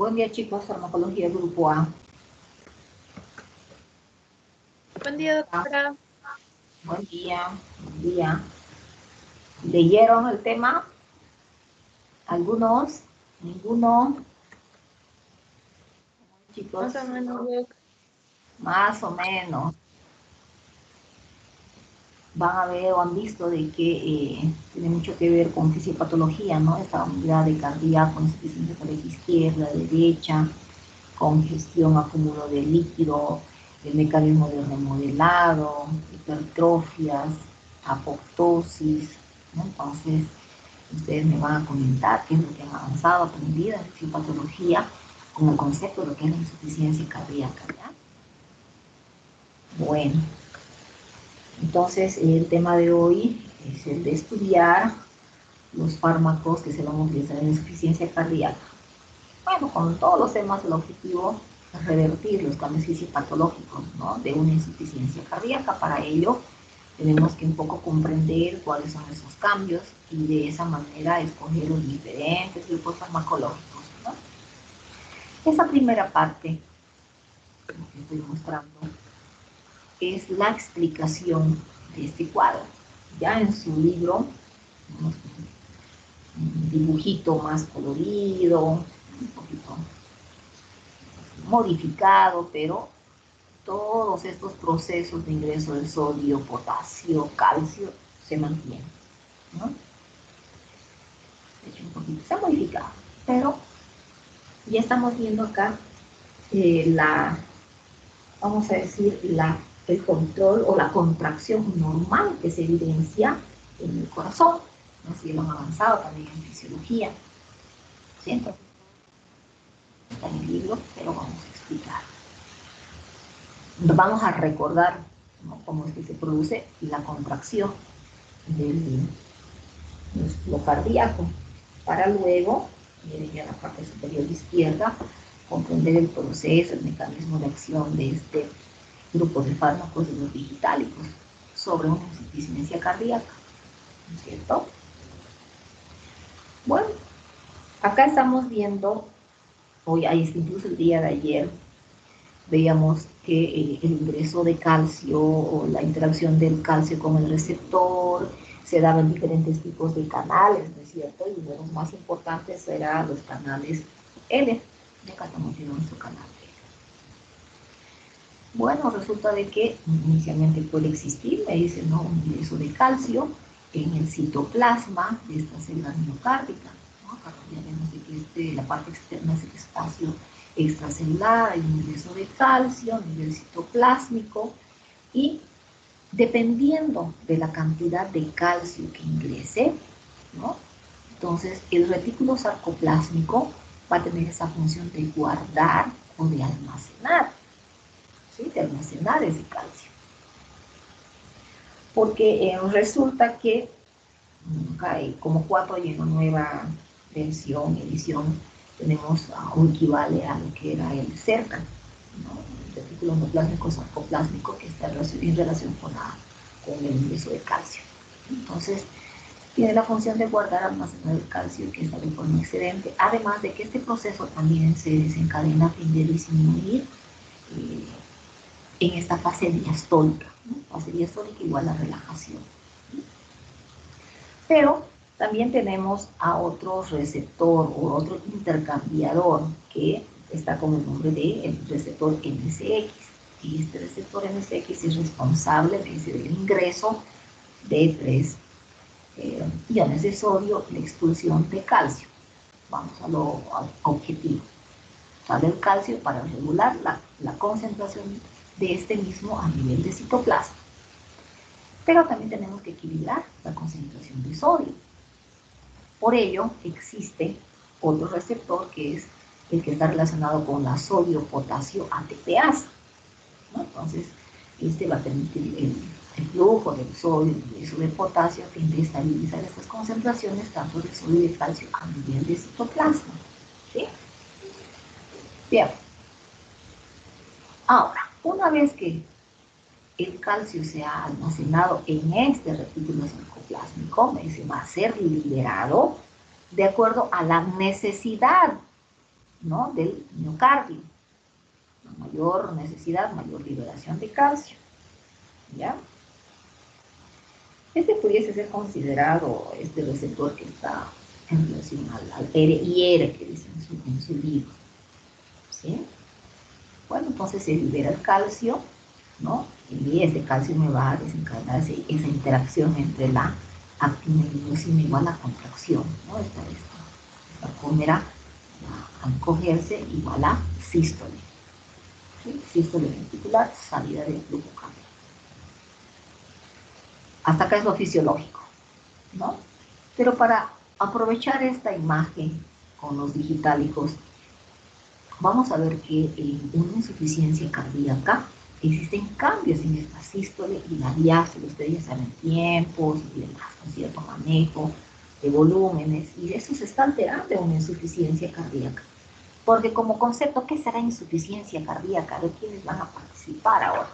Buen día, chicos. Farmacología Grupo A. Buen día, doctora. Buen día. Buen día. ¿Leyeron el tema? ¿Algunos? ¿Ninguno? Chicos. Más o menos, doc. Más o menos. Van a ver o han visto de que tiene mucho que ver con fisiopatología, ¿no? Esta unidad de cardíaco, insuficiencia cardíaca izquierda, derecha, congestión, acúmulo de líquido, el mecanismo de remodelado, hipertrofias, apoptosis, ¿no? Entonces, ustedes me van a comentar qué es lo que han avanzado, aprendido en fisiopatología con el concepto de lo que es la insuficiencia cardíaca, ¿ya? Bueno, entonces el tema de hoy es el de estudiar los fármacos que se van a utilizar en insuficiencia cardíaca. Bueno, con todos los temas, el objetivo es revertir los cambios fisiopatológicos, ¿no?, de una insuficiencia cardíaca. Para ello, tenemos que un poco comprender cuáles son esos cambios y de esa manera escoger los diferentes grupos farmacológicos, ¿no? Esa primera parte que estoy mostrando es la explicación de este cuadro. Ya en su libro, un dibujito más colorido, un poquito modificado, pero todos estos procesos de ingreso de sodio, potasio, calcio se mantienen, ¿no? De hecho, un poquito se ha modificado, pero ya estamos viendo acá vamos a decir, el control o la contracción normal que se evidencia en el corazón. Así lo han avanzado también en fisiología. ¿Sí? Entonces, está en el libro, pero vamos a explicar. Vamos a recordar, ¿no?, cómo es que se produce la contracción del músculo cardíaco, para luego, miren ya la parte superior izquierda, comprender el proceso, el mecanismo de acción de este grupo de fármacos de los digitálicos sobre una insuficiencia cardíaca, ¿no es cierto? Bueno, acá estamos viendo, hoy incluso el día de ayer, veíamos que el ingreso de calcio o la interacción del calcio con el receptor se daba en diferentes tipos de canales, ¿no es cierto? Y uno de los más importantes eran los canales L. Y acá estamos viendo nuestro canal L. Bueno, resulta de que inicialmente puede existir, me dice, ¿no?, un ingreso de calcio en el citoplasma de esta célula miocárdica, ¿no? Acá ya vemos que la parte externa es el espacio extracelular, hay un ingreso de calcio a nivel citoplásmico y dependiendo de la cantidad de calcio que ingrese, ¿no?, entonces el retículo sarcoplásmico va a tener esa función de guardar o de almacenar, ¿sí?, de almacenar ese calcio. Porque resulta que como 4 hay una nueva edición, tenemos o equivale a lo que era el CERCA, ¿no?, el retículo endoplásmico sarcoplásmico, que está en relación con el ingreso de calcio. Entonces, tiene la función de guardar, almacenar el calcio que está de forma excedente, además de que este proceso también se desencadena a fin de disminuir en esta fase diastólica, ¿no? Fase diastólica igual a relajación. Pero también tenemos a otro receptor o otro intercambiador que está con el nombre de el receptor MCX. Y este receptor MCX es responsable del ingreso de 3 iones de sodio y la expulsión de calcio. Vamos a lo objetivo. Sale el calcio para regular la concentración de este mismo a nivel de citoplasma. Pero también tenemos que equilibrar la concentración de sodio. Por ello, existe otro receptor que es el que está relacionado con la sodio-potasio ATPase, ¿no? Entonces, este va a permitir el flujo del sodio y del potasio a fin de estabilizar estas concentraciones tanto de sodio y de calcio a nivel de citoplasma. ¿Sí? Bien. Ahora, una vez que el calcio se ha almacenado en este retículo sarcoplásmico, va a ser liberado de acuerdo a la necesidad ¿no?, del miocardio. Mayor necesidad, mayor liberación de calcio. ¿Ya? Este pudiese ser considerado este receptor que está en relación al ERI, que dice en su libro. ¿Sí? Bueno, entonces se libera el calcio, ¿no? Y este calcio me va a desencadenar esa interacción entre la actina igual a contracción, ¿no? Esta cómera a encogerse igual a sístole. ¿Sí? Sístole ventricular, salida del flujo cardíaco. Hasta acá es lo fisiológico, ¿no? Pero para aprovechar esta imagen con los digitálicos, vamos a ver que en una insuficiencia cardíaca existen cambios en esta sístole y la diástole. Ustedes ya saben tiempos y demás, con cierto manejo de volúmenes, y eso se está alterando en una insuficiencia cardíaca. Porque como concepto, ¿qué será insuficiencia cardíaca? ¿De quiénes van a participar ahora?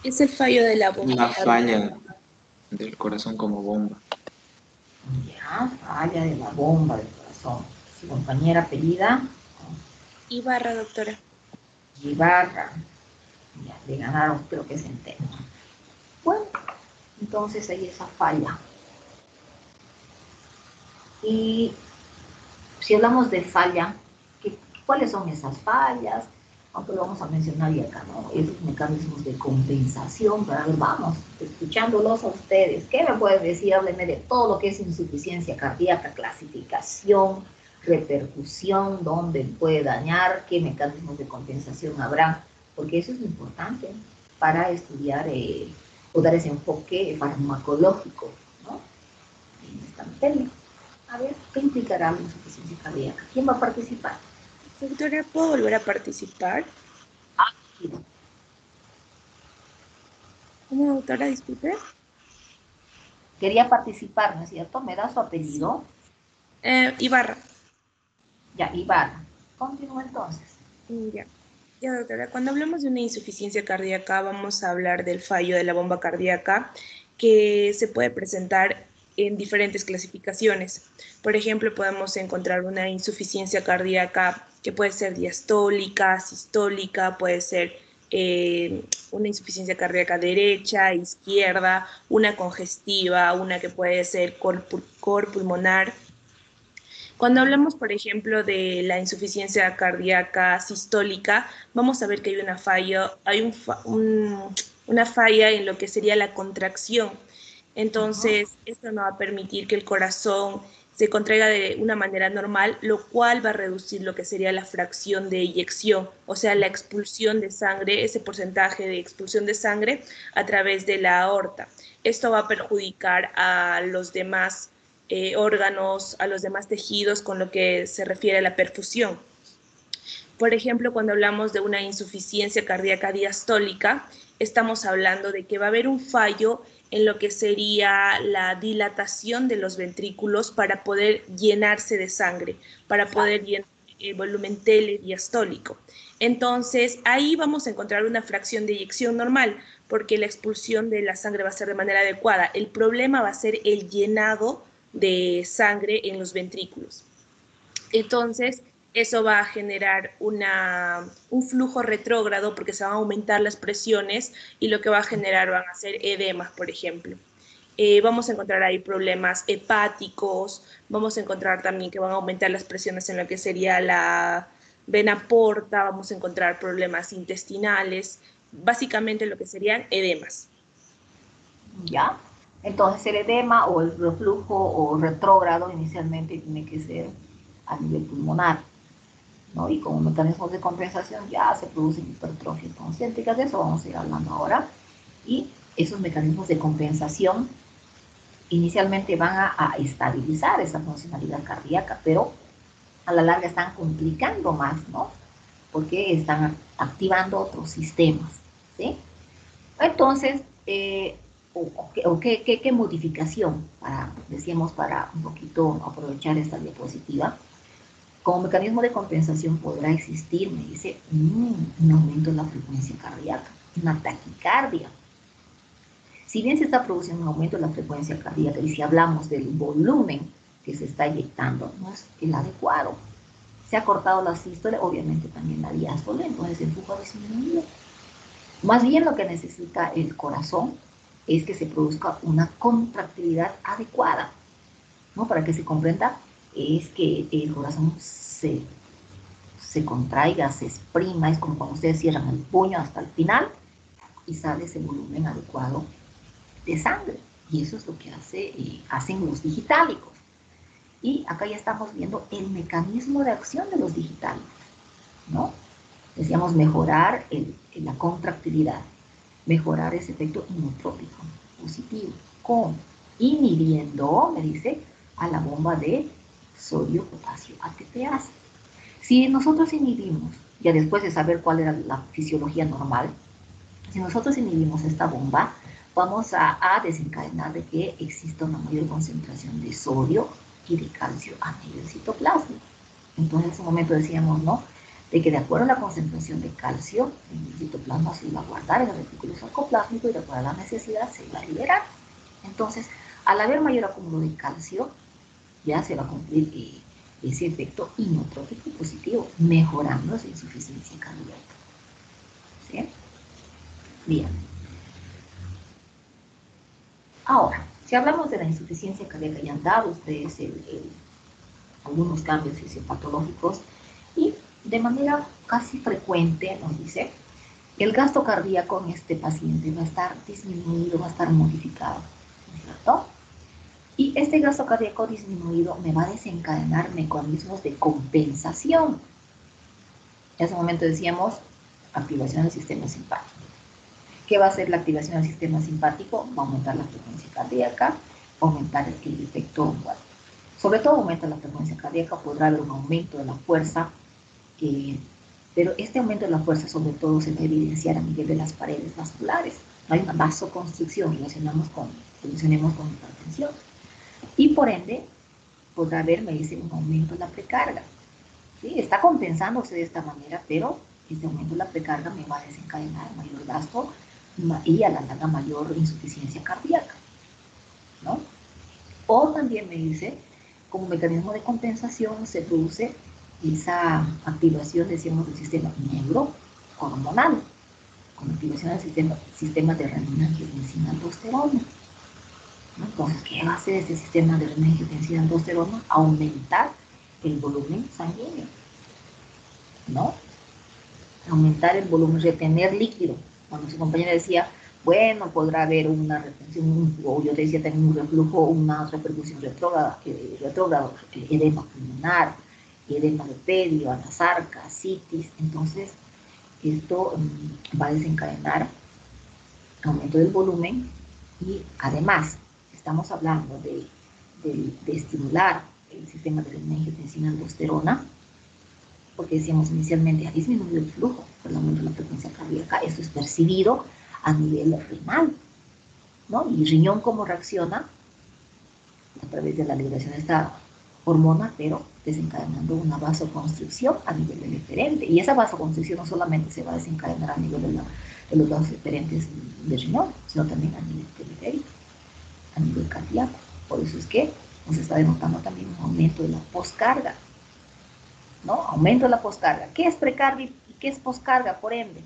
Es el fallo de la bomba. La falla del corazón como bomba. Ya, falla de la bomba del corazón. Su compañera apellida Ibarra, doctora. Ibarra. Ya, le ganaron, creo que se entera. Bueno, entonces hay esa falla. Y si hablamos de falla, ¿cuáles son esas fallas? Aunque lo vamos a mencionar ya acá, ¿no? Esos mecanismos de compensación, pero a ver, vamos, escuchándolos a ustedes. ¿Qué me pueden decir? Háblenme de todo lo que es insuficiencia cardíaca, clasificación, repercusión, dónde puede dañar, qué mecanismos de compensación habrá, porque eso es lo importante para estudiar o dar ese enfoque farmacológico, ¿no? En esta materia. A ver, ¿qué implicará la insuficiencia cardíaca? ¿Quién va a participar? Doctora, ¿puedo volver a participar? Sí. ¿Cómo, doctora? Disculpe. Quería participar, ¿no es cierto? ¿Me da su apellido? Ibarra. Ya, Ibarra. Continúa entonces. Ya. Ya, doctora, cuando hablamos de una insuficiencia cardíaca, vamos a hablar del fallo de la bomba cardíaca, que se puede presentar en diferentes clasificaciones. Por ejemplo, podemos encontrar una insuficiencia cardíaca que puede ser diastólica, sistólica, puede ser una insuficiencia cardíaca derecha, izquierda, una congestiva, una que puede ser cor pulmonar. Cuando hablamos, por ejemplo, de la insuficiencia cardíaca sistólica, vamos a ver que hay una falla, una falla en lo que sería la contracción. Entonces, esto no va a permitir que el corazón se contraiga de una manera normal, lo cual va a reducir lo que sería la fracción de eyección, o sea, la expulsión de sangre, ese porcentaje de expulsión de sangre a través de la aorta. Esto va a perjudicar a los demás órganos, a los demás tejidos con lo que se refiere a la perfusión. Por ejemplo, cuando hablamos de una insuficiencia cardíaca diastólica, estamos hablando de que va a haber un fallo en lo que sería la dilatación de los ventrículos para poder llenarse de sangre, para poder llenar el volumen telediastólico. Entonces, ahí vamos a encontrar una fracción de eyección normal, porque la expulsión de la sangre va a ser de manera adecuada. El problema va a ser el llenado de sangre en los ventrículos. Entonces, eso va a generar un flujo retrógrado porque se van a aumentar las presiones y lo que va a generar van a ser edemas, por ejemplo. Vamos a encontrar ahí problemas hepáticos, vamos a encontrar también que van a aumentar las presiones en lo que sería la vena porta, vamos a encontrar problemas intestinales, básicamente lo que serían edemas. ¿Ya? Entonces el edema o el reflujo o retrógrado inicialmente tiene que ser a nivel pulmonar, ¿no? Y como mecanismos de compensación ya se producen hipertrofias concéntricas, de eso vamos a ir hablando ahora. Y esos mecanismos de compensación inicialmente van a estabilizar esa funcionalidad cardíaca, pero a la larga están complicando más, ¿no? Porque están activando otros sistemas, ¿sí? Entonces, ¿qué modificación? Decíamos, para un poquito aprovechar esta diapositiva, como mecanismo de compensación podrá existir, me dice, un aumento de la frecuencia cardíaca, una taquicardia. Si bien se está produciendo un aumento de la frecuencia cardíaca y si hablamos del volumen que se está inyectando, no es el adecuado. Se ha cortado la sístole, obviamente también la diástole, entonces el flujo ha disminuido. Más bien lo que necesita el corazón es que se produzca una contractilidad adecuada, ¿no? Para que se comprenda, es que el corazón se contraiga, se exprima, es como cuando ustedes cierran el puño hasta el final y sale ese volumen adecuado de sangre. Y eso es lo que hacen los digitálicos. Y acá ya estamos viendo el mecanismo de acción de los digitálicos, ¿no? Decíamos mejorar la contractilidad, mejorar ese efecto inotrópico positivo. ¿Cómo? Inhibiendo, me dice, a la bomba de sodio, potasio, ATPase. Si nosotros inhibimos, ya después de saber cuál era la fisiología normal, si nosotros inhibimos esta bomba, vamos a desencadenar de que exista una mayor concentración de sodio y de calcio a nivel citoplasma. Entonces en ese momento decíamos, ¿no?, de que de acuerdo a la concentración de calcio en el citoplasma se iba a guardar en el retículo sarcoplásmico y de acuerdo a la necesidad se iba a liberar. Entonces, al haber mayor acúmulo de calcio, ya se va a cumplir ese efecto inotrópico positivo, mejorando esa insuficiencia cardíaca. ¿Sí? Bien. Ahora, si hablamos de la insuficiencia cardíaca, ya han dado ustedes algunos cambios fisiopatológicos y de manera casi frecuente nos dice el gasto cardíaco en este paciente va a estar disminuido, va a estar modificado, ¿no es cierto? Y este gasto cardíaco disminuido me va a desencadenar mecanismos de compensación. En ese momento decíamos activación del sistema simpático. ¿Qué va a hacer la activación del sistema simpático? Va a aumentar la frecuencia cardíaca, va a aumentar el efecto, bueno, sobre todo aumenta la frecuencia cardíaca, podrá haber un aumento de la fuerza, pero este aumento de la fuerza sobre todo se va a evidenciar a nivel de las paredes vasculares. Hay una vasoconstricción, relacionemos con hipertensión. Y por ende, podrá haber, me dice, un aumento de la precarga. ¿Sí? Está compensándose de esta manera, pero este aumento de la precarga me va a desencadenar mayor gasto y a la larga mayor insuficiencia cardíaca, ¿no? O también me dice, como mecanismo de compensación se produce esa activación, decíamos, del sistema neurohormonal, con activación del sistema de renina-angiotensina-aldosterona. ¿No? Entonces, ¿qué va a hacer este sistema de renina-angiotensina-aldosterona? Aumentar el volumen sanguíneo, ¿no? Aumentar el volumen, retener líquido. Cuando su compañera decía, bueno, podrá haber una retención, o yo decía también un reflujo, una repercusión retrógrada, edema pulmonar, edema de pedio, anasarca, citis. Entonces, esto va a desencadenar aumento del volumen y además estamos hablando de estimular el sistema de renina-angiotensina-aldosterona, porque decíamos inicialmente ha disminuido el flujo por el aumento de la frecuencia cardíaca. Esto es percibido a nivel renal, ¿no? Y riñón cómo reacciona a través de la liberación de esta hormona, pero desencadenando una vasoconstricción a nivel del eferente. Y esa vasoconstricción no solamente se va a desencadenar a nivel de los vasos eferentes del riñón, sino también a nivel periférico, a nivel cardíaco. Por eso es que nos está denotando también un aumento de la poscarga, ¿no? Aumento de la poscarga. ¿Qué es precarga y qué es poscarga, por ende?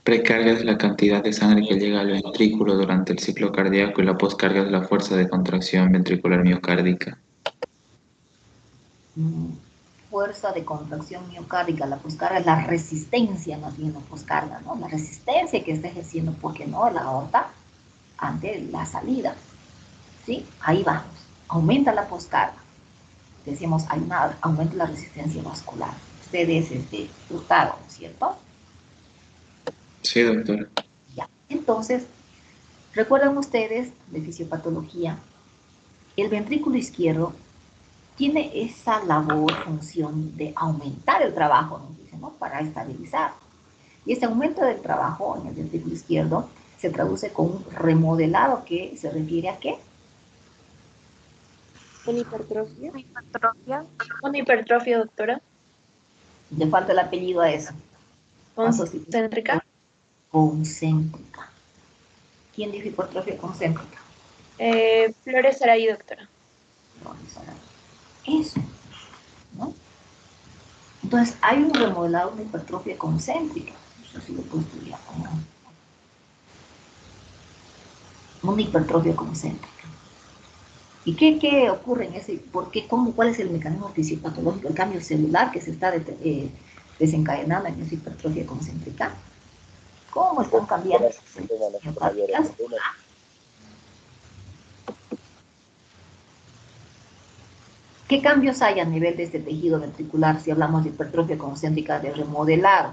Precarga es la cantidad de sangre que llega al ventrículo durante el ciclo cardíaco y la poscarga es la fuerza de contracción ventricular miocárdica. Fuerza de contracción miocárdica, la poscarga es la resistencia, más bien la poscarga, ¿no? La resistencia que está ejerciendo, porque no, la aorta ante la salida, ¿sí? Ahí vamos, aumenta la poscarga. Decíamos, hay un aumento de la resistencia vascular. Ustedes, Hurtado, ¿no es cierto? Sí, doctora. Ya, entonces, recuerdan ustedes de fisiopatología, el ventrículo izquierdo tiene esa labor, función de aumentar el trabajo, nos dice, ¿no? Para estabilizar. Y este aumento del trabajo en el ventrículo izquierdo se traduce con un remodelado que se refiere a ¿qué? ¿Una hipertrofia? ¿Una hipertrofia, doctora? Le falta el apellido a eso. ¿Concéntrica? Concéntrica. ¿Quién dijo hipertrofia concéntrica? Flores Saray, doctora. Flores Saray. Eso, ¿no? Entonces, hay un remodelado de hipertrofia concéntrica. Eso sí lo puedo estudiar como una hipertrofia concéntrica. ¿Y qué ocurre en ese? ¿Cuál es el mecanismo fisiopatológico? El cambio celular que se está desencadenando en esa hipertrofia concéntrica. ¿Cómo están cambiando las células miocárdiacas? ¿Qué cambios hay a nivel de este tejido ventricular si hablamos de hipertrofia concéntrica de remodelado?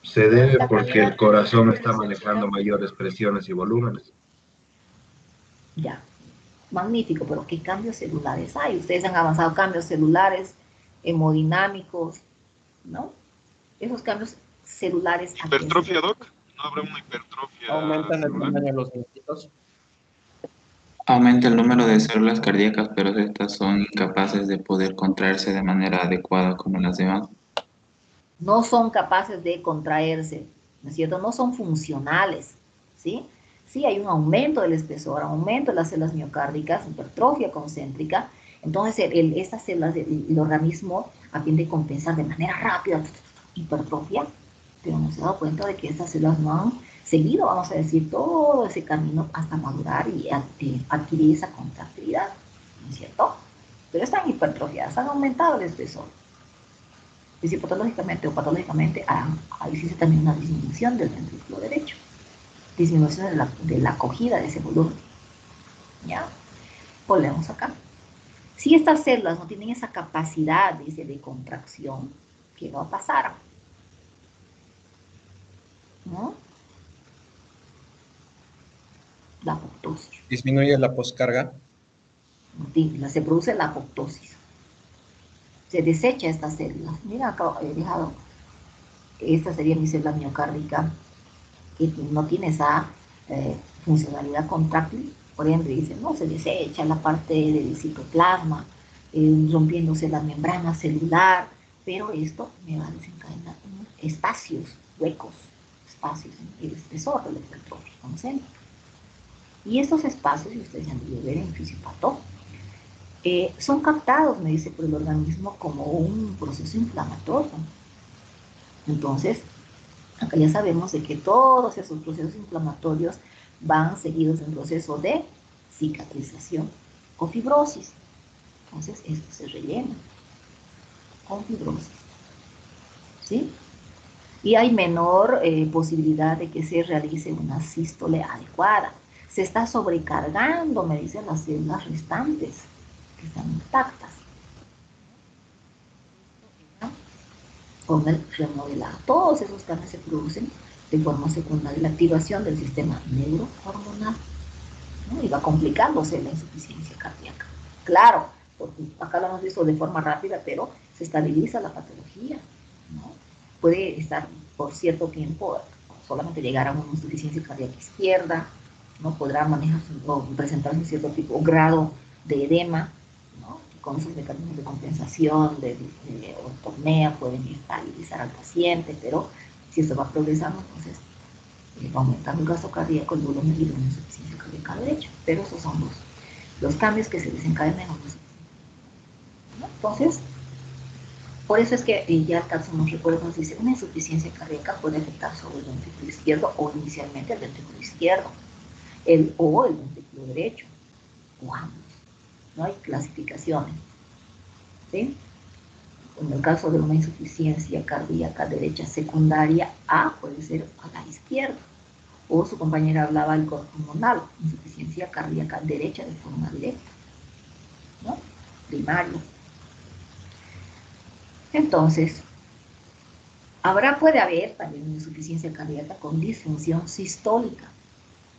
Se debe porque el corazón está manejando mayores presiones y volúmenes. Ya, magnífico, pero ¿qué cambios celulares hay? Ustedes han avanzado cambios celulares, hemodinámicos, ¿no? Esos cambios celulares. ¿Hipertrofia, Doc? ¿No habrá una hipertrofia? Aumentan el tamaño de los músculos. Aumenta el número de células cardíacas, pero estas son incapaces de poder contraerse de manera adecuada como las demás. No son capaces de contraerse, ¿no es cierto? No son funcionales, ¿sí? Sí, hay un aumento del espesor, aumento de las células miocárdicas, hipertrofia concéntrica. Entonces, estas células del organismo, a fin de compensar de manera rápida hipertrofia, pero no se ha dado cuenta de que estas células no han seguido, vamos a decir, todo ese camino hasta madurar y adquirir esa contractilidad, ¿no es cierto? Pero están hipertrofiadas, han aumentado el espesor. Fisiopatológicamente o patológicamente existe también una disminución del ventrículo derecho, disminución de la acogida de ese volumen. ¿Ya? Volvemos acá. Si estas células no tienen esa capacidad de contracción, ¿qué va a pasar? ¿No? La apoptosis. Disminuye la poscarga. Se produce la apoptosis. Se desecha estas células. Mira, acá he dejado, esta sería mi célula miocárdica, que no tiene esa funcionalidad contráctil, por ende dice, no, se desecha la parte del citoplasma, rompiéndose la membrana celular, pero esto me va a desencadenar espacios, huecos, espacios en el espesor del hipertrofia concéntrica. Y estos espacios, y ustedes ya han debido ver en fisiopató, son captados, me dice, por el organismo como un proceso inflamatorio. Entonces, acá ya sabemos de que todos esos procesos inflamatorios van seguidos de un proceso de cicatrización o fibrosis. Entonces, esto se rellena con fibrosis. ¿Sí? Y hay menor posibilidad de que se realice una sístole adecuada. Se está sobrecargando, me dicen, las células restantes que están intactas. Con el remodelado. Todos esos cambios se producen de forma secundaria. La activación del sistema neurohormonal, ¿no? Y va complicándose la insuficiencia cardíaca. Claro, porque acá lo hemos visto de forma rápida, pero se estabiliza la patología, ¿no? Puede estar por cierto tiempo, solamente llegar a una insuficiencia cardíaca izquierda, ¿no? Podrá manejarse o presentarse un cierto tipo o grado de edema, ¿no? Con esos mecanismos de compensación, de ortopnea, pueden estabilizar al paciente, pero si esto va progresando, entonces va aumentando el gasto cardíaco, el volumen y la insuficiencia cardíaca derecha. Pero esos son los cambios que se desencadenan en una insuficiencia, ¿no? Entonces, por eso es que ya el caso nos recuerda, nos dice, una insuficiencia cardíaca puede afectar sobre el ventrículo izquierdo o inicialmente el ventrículo izquierdo, o el ventrículo derecho, o ambos. No hay clasificaciones, ¿sí? En el caso de una insuficiencia cardíaca derecha secundaria, A puede ser a la izquierda, o su compañera hablaba del hormonal, insuficiencia cardíaca derecha de forma directa, ¿no? Primario. Entonces, puede haber también una insuficiencia cardíaca con disfunción sistólica.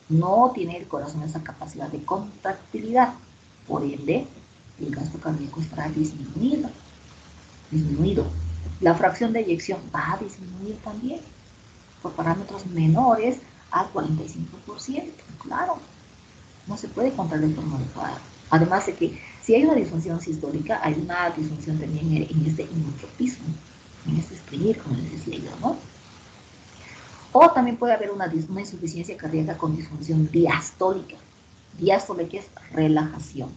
No tiene el corazón esa capacidad de contractilidad, por ende, el gasto cardíaco estará disminuido. La fracción de eyección va a disminuir también por parámetros menores al 45%. Claro, no se puede contraer de forma adecuada. Además de que si hay una disfunción sistólica, hay una disfunción también en este inotropismo, en este exprimir, como les decía yo, ¿no? O también puede haber una insuficiencia cardíaca con disfunción diastólica. Diástole, que es relajación.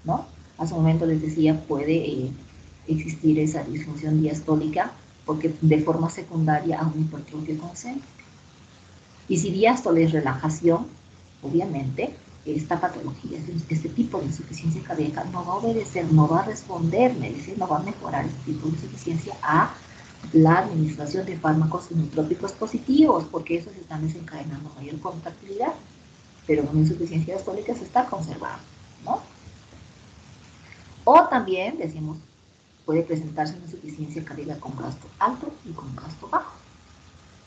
¿no? Hace un momento les decía, puede existir esa disfunción diastólica porque de forma secundaria a una hipertrofia concéntrica. Y si diástole es relajación, obviamente, esta patología, este tipo de insuficiencia cardíaca no va a obedecer, no va a responderme, es decir, no va a mejorar este tipo de insuficiencia a la administración de fármacos inotrópicos positivos, porque esos están desencadenando mayor contractilidad, pero una insuficiencia diastólica se está conservando, ¿no? O también, decimos, puede presentarse una insuficiencia cardíaca con gasto alto y con gasto bajo.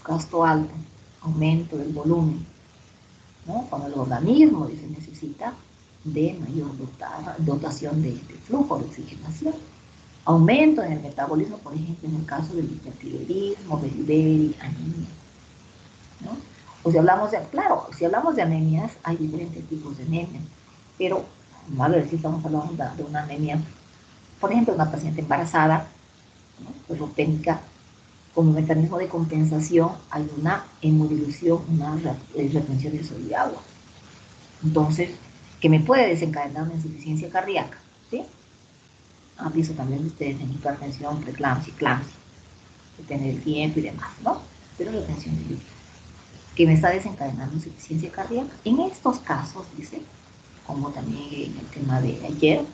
Gasto alto, aumento del volumen, ¿no? Cuando el organismo se necesita de mayor dotación de flujo de oxigenación. Aumento en el metabolismo, por ejemplo, en el caso del hipertiroidismo, beriberi, anemia, ¿no? O si hablamos de, claro, si hablamos de anemias, hay diferentes tipos de anemia, pero a ver si estamos hablando de una anemia, por ejemplo, una paciente embarazada, ¿no? Ferropénica, como mecanismo de compensación hay una hemodilución, una retención de sodio y agua. Entonces, que me puede desencadenar una insuficiencia cardíaca, ¿sí? Han visto también ustedes en hipertensión, preeclampsia, eclampsia, depende del tiempo y demás, ¿no? Pero retención de líquido, que me está desencadenando insuficiencia cardíaca. En estos casos, dice, como también en el tema de ayer,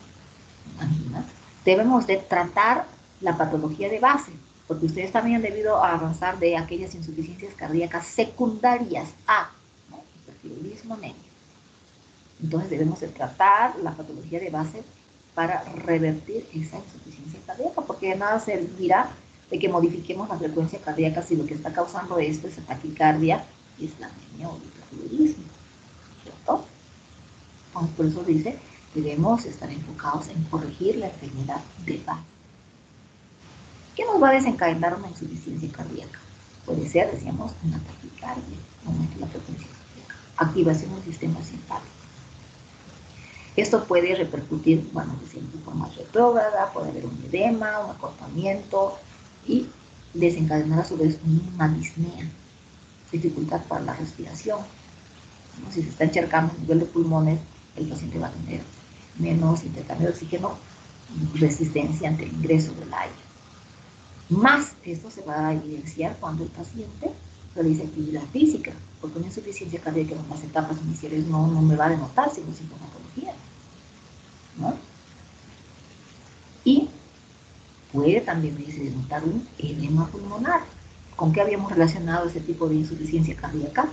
angina, debemos de tratar la patología de base, porque ustedes también han debido avanzar de aquellas insuficiencias cardíacas secundarias a, ¿no? Hipertiroidismo, anemia. Entonces debemos de tratar la patología de base para revertir esa insuficiencia cardíaca, porque de nada servirá de que modifiquemos la frecuencia cardíaca si lo que está causando esto es taquicardia y es la anemia o el hipertiroidismo, ¿cierto? Entonces, por eso dice, debemos estar enfocados en corregir la enfermedad de base. ¿Qué nos va a desencadenar una insuficiencia cardíaca? Puede ser, decíamos, una taquicardia, aumento de la frecuencia cardíaca, activación del sistema simpático. Esto puede repercutir, bueno, de forma retrógrada, puede haber un edema, un acortamiento y desencadenar a su vez una disnea, dificultad para la respiración, ¿no? Si se está encharcando a nivel de pulmones, el paciente va a tener menos intercambio de oxígeno, resistencia ante el ingreso del aire. Más esto se va a evidenciar cuando el paciente realiza actividad física, porque una insuficiencia cardíaca en las etapas iniciales no me va a denotar sino sintomatología, ¿no? Y puede también denotar un edema pulmonar. ¿Con qué habíamos relacionado ese tipo de insuficiencia cardíaca?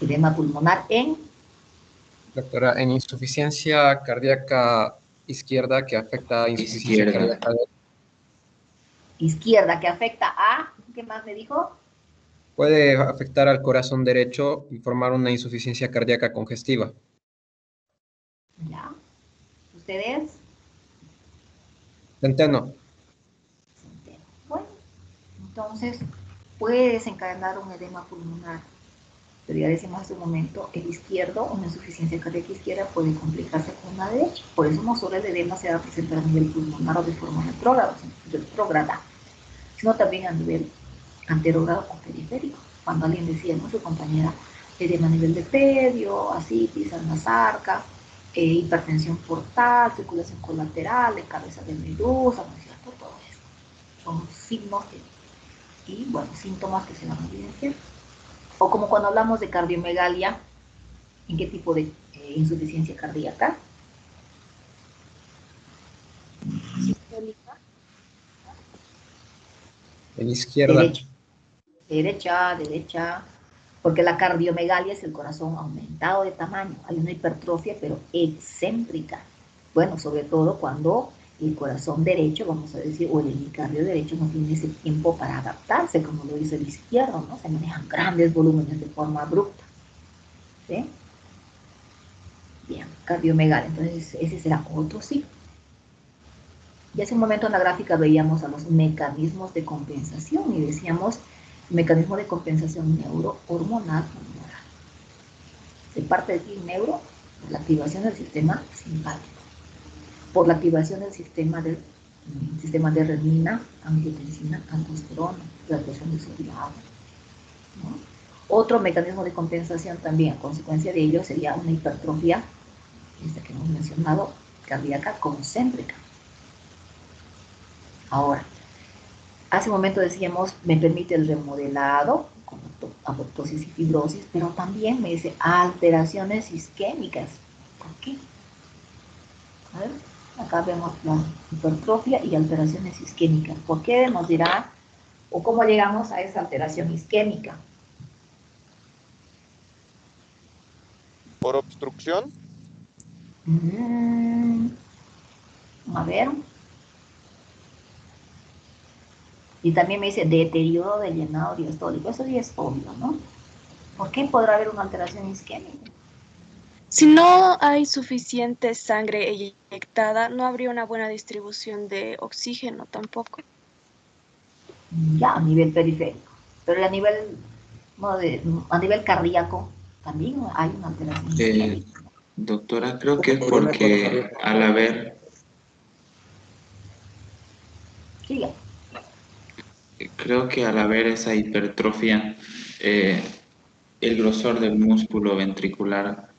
Edema pulmonar en... Doctora, en insuficiencia cardíaca izquierda que afecta a insuficiencia cardíaca izquierda, que afecta a... ¿Qué más me dijo? puede afectar al corazón derecho y formar una insuficiencia cardíaca congestiva. ¿Ya? ¿Ustedes? Centeno. Bueno, entonces puede desencadenar un edema pulmonar. Pero ya decimos hace un momento, el izquierdo, una insuficiencia cardíaca izquierda puede complicarse con la derecha. Por eso no solo el edema se va a presentar a nivel pulmonar o de forma retrógrada, sino también a nivel anterógrado o periférico. Cuando alguien decía, ¿no? Su compañera, edema a nivel de pedio, ascitis, anasarca, hipertensión portal, circulación colateral, de cabeza de medusa, ¿no es cierto? Todo eso son signos y, bueno, síntomas que se van a evidenciar. O como cuando hablamos de cardiomegalia, ¿en qué tipo de insuficiencia cardíaca? Sistólica. En izquierda. Derecha, porque la cardiomegalia es el corazón aumentado de tamaño, hay una hipertrofia pero excéntrica, bueno, sobre todo cuando el corazón derecho, vamos a decir, o el hemicardio derecho no tiene ese tiempo para adaptarse, como lo dice el izquierdo, ¿no? Se manejan grandes volúmenes de forma abrupta, ¿sí? Bien, cardiomegalia, entonces ese será otro signo. Y hace un momento en la gráfica veíamos a los mecanismos de compensación y decíamos mecanismo de compensación neurohormonal. Se parte de aquí neuro por la activación del sistema simpático, por la activación del sistema de renina, angiotensina, aldosterona, la presión de sodio, ¿no? Otro mecanismo de compensación también, a consecuencia de ello, sería una hipertrofia, esta que hemos mencionado, cardíaca concéntrica. Ahora, hace un momento decíamos, me permite el remodelado, con apoptosis y fibrosis, pero también me dice alteraciones isquémicas. ¿Por qué? A ver, acá vemos la hipertrofia y alteraciones isquémicas. ¿Por qué nos dirá o cómo llegamos a esa alteración isquémica? ¿Por obstrucción? A ver. Y también me dice deterioro del llenado diastólico. Eso sí es obvio, ¿no? ¿Por qué podrá haber una alteración isquémica? Si no hay suficiente sangre eyectada, no habría una buena distribución de oxígeno tampoco. Ya, a nivel periférico. Pero a nivel, no, a nivel cardíaco también hay una alteración isquémica. Doctora, creo que es porque al haber, Siga. creo que al haber esa hipertrofia, el grosor del músculo ventricular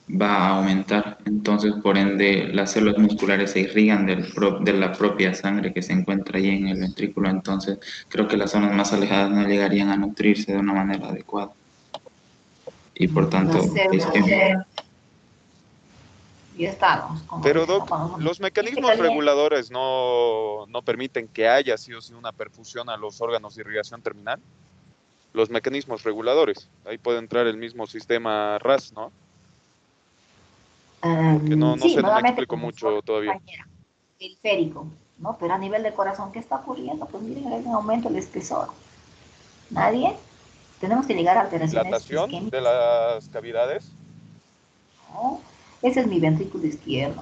va a aumentar. Entonces, por ende, las células musculares se irrigan de la propia sangre que se encuentra ahí en el ventrículo. Entonces, creo que las zonas más alejadas no llegarían a nutrirse de una manera adecuada. Y por tanto, es que Y estamos, como Pero, dicen, ¿no? Doc, los mecanismos reguladores no permiten que haya sí o sí una perfusión a los órganos de irrigación terminal. Los mecanismos reguladores. Ahí puede entrar el mismo sistema RAS, ¿no? Porque no sí, sé, no me nuevamente, explico como mucho todavía. compañera, periférico, ¿no? Pero a nivel de corazón, ¿qué está ocurriendo? Pues miren, hay un aumento del espesor. ¿Nadie? Tenemos que llegar a alteraciones Dilatación de isquémicas. las cavidades. ¿No? Ese es mi ventrículo izquierdo.